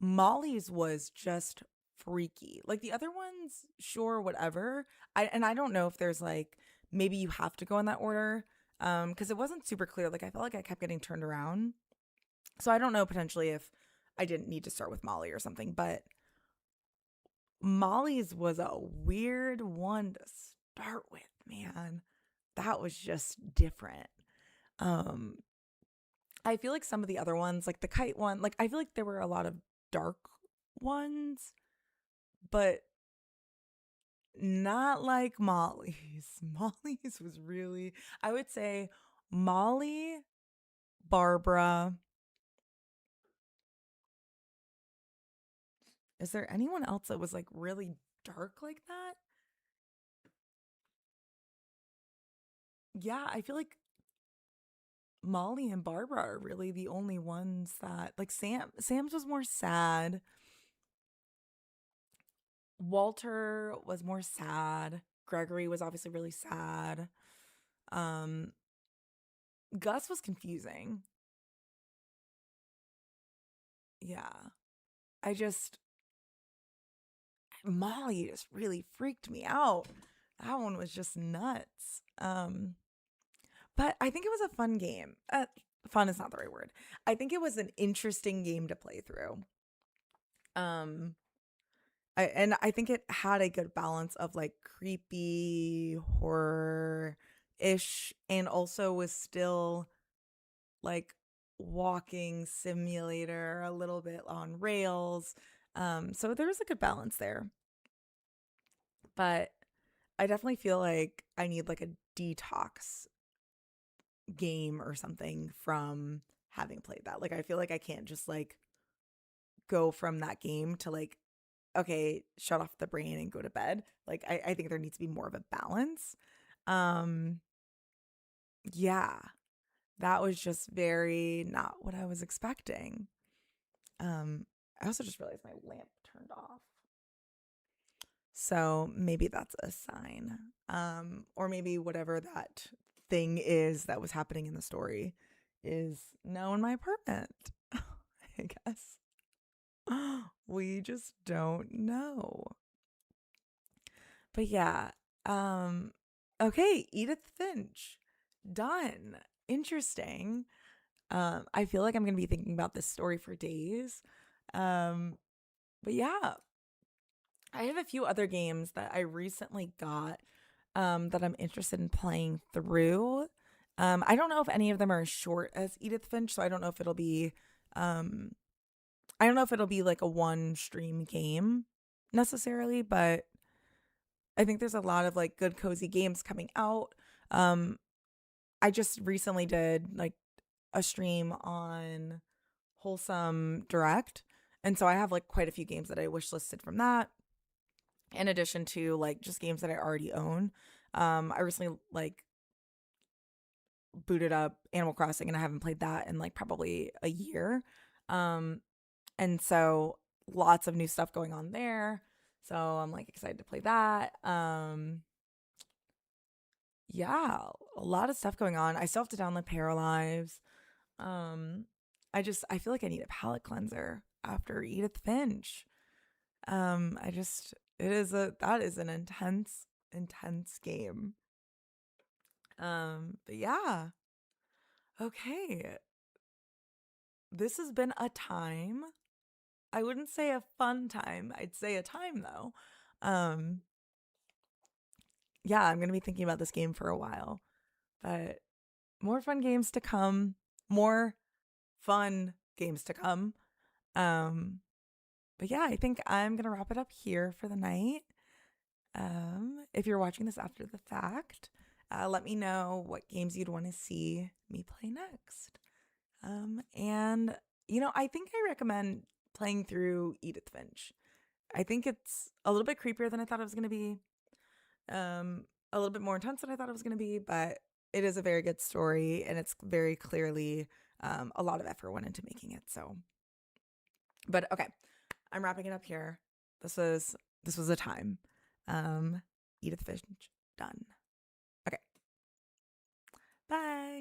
Molly's was just freaky. Like the other ones, sure, whatever. I don't know if there's like, maybe you have to go in that order, because it wasn't super clear. Like I felt like I kept getting turned around. So I don't know potentially if I didn't need to start with Molly or something, but Molly's was a weird one to start with, man. That was just different. I feel like some of the other ones, like the kite one, like I feel like there were a lot of dark ones, but not like Molly's. Molly's was really, I would say Molly, Barbara. Is there anyone else that was like really dark like that? Yeah, I feel like Molly and Barbara are really the only ones that, like, Sam's was more sad. Walter was more sad. Gregory was obviously really sad. Um Gus was confusing. Yeah. I just Molly just really freaked me out. That one was just nuts. But I think it was a fun game. Fun is not the right word. I think it was an interesting game to play through. And I think it had a good balance of like creepy horror-ish and also was still like walking simulator a little bit on rails. So there was a good balance there. But I definitely feel like I need like a detox game or something from having played that. Like I feel like I can't just like go from that game to like, okay, shut off the brain and go to bed. Like I think there needs to be more of a balance. Yeah. That was just very not what I was expecting. I also just realized my lamp turned off. So maybe that's a sign. Or maybe whatever that thing is that was happening in the story is now in my apartment. I guess. We just don't know. But yeah. Okay, Edith Finch. Done. Interesting. I feel like I'm gonna be thinking about this story for days. But yeah. I have a few other games that I recently got that I'm interested in playing through. I don't know if any of them are as short as Edith Finch, so I don't know if it'll be like a one stream game necessarily, but I think there's a lot of like good cozy games coming out. I just recently did like a stream on Wholesome Direct, and so I have like quite a few games that I wish listed from that, in addition to like just games that I already own. I recently like booted up Animal Crossing, and I haven't played that in like probably a year. And so lots of new stuff going on there. So I'm like excited to play that. Yeah, a lot of stuff going on. I still have to download Paralives. I feel like I need a palate cleanser after Edith Finch. That is an intense game. But yeah. Okay. This has been a time. I wouldn't say a fun time. I'd say a time though. Yeah, I'm going to be thinking about this game for a while. But more fun games to come. More fun games to come. But yeah, I think I'm going to wrap it up here for the night. If you're watching this after the fact, let me know what games you'd want to see me play next. And I think I recommend playing through Edith Finch. I think it's a little bit creepier than I thought it was going to be. A little bit more intense than I thought it was going to be, but it is a very good story, and it's very clearly a lot of effort went into making it. So, but okay, I'm wrapping it up here. This was a time. Edith Finch, done. Okay. Bye.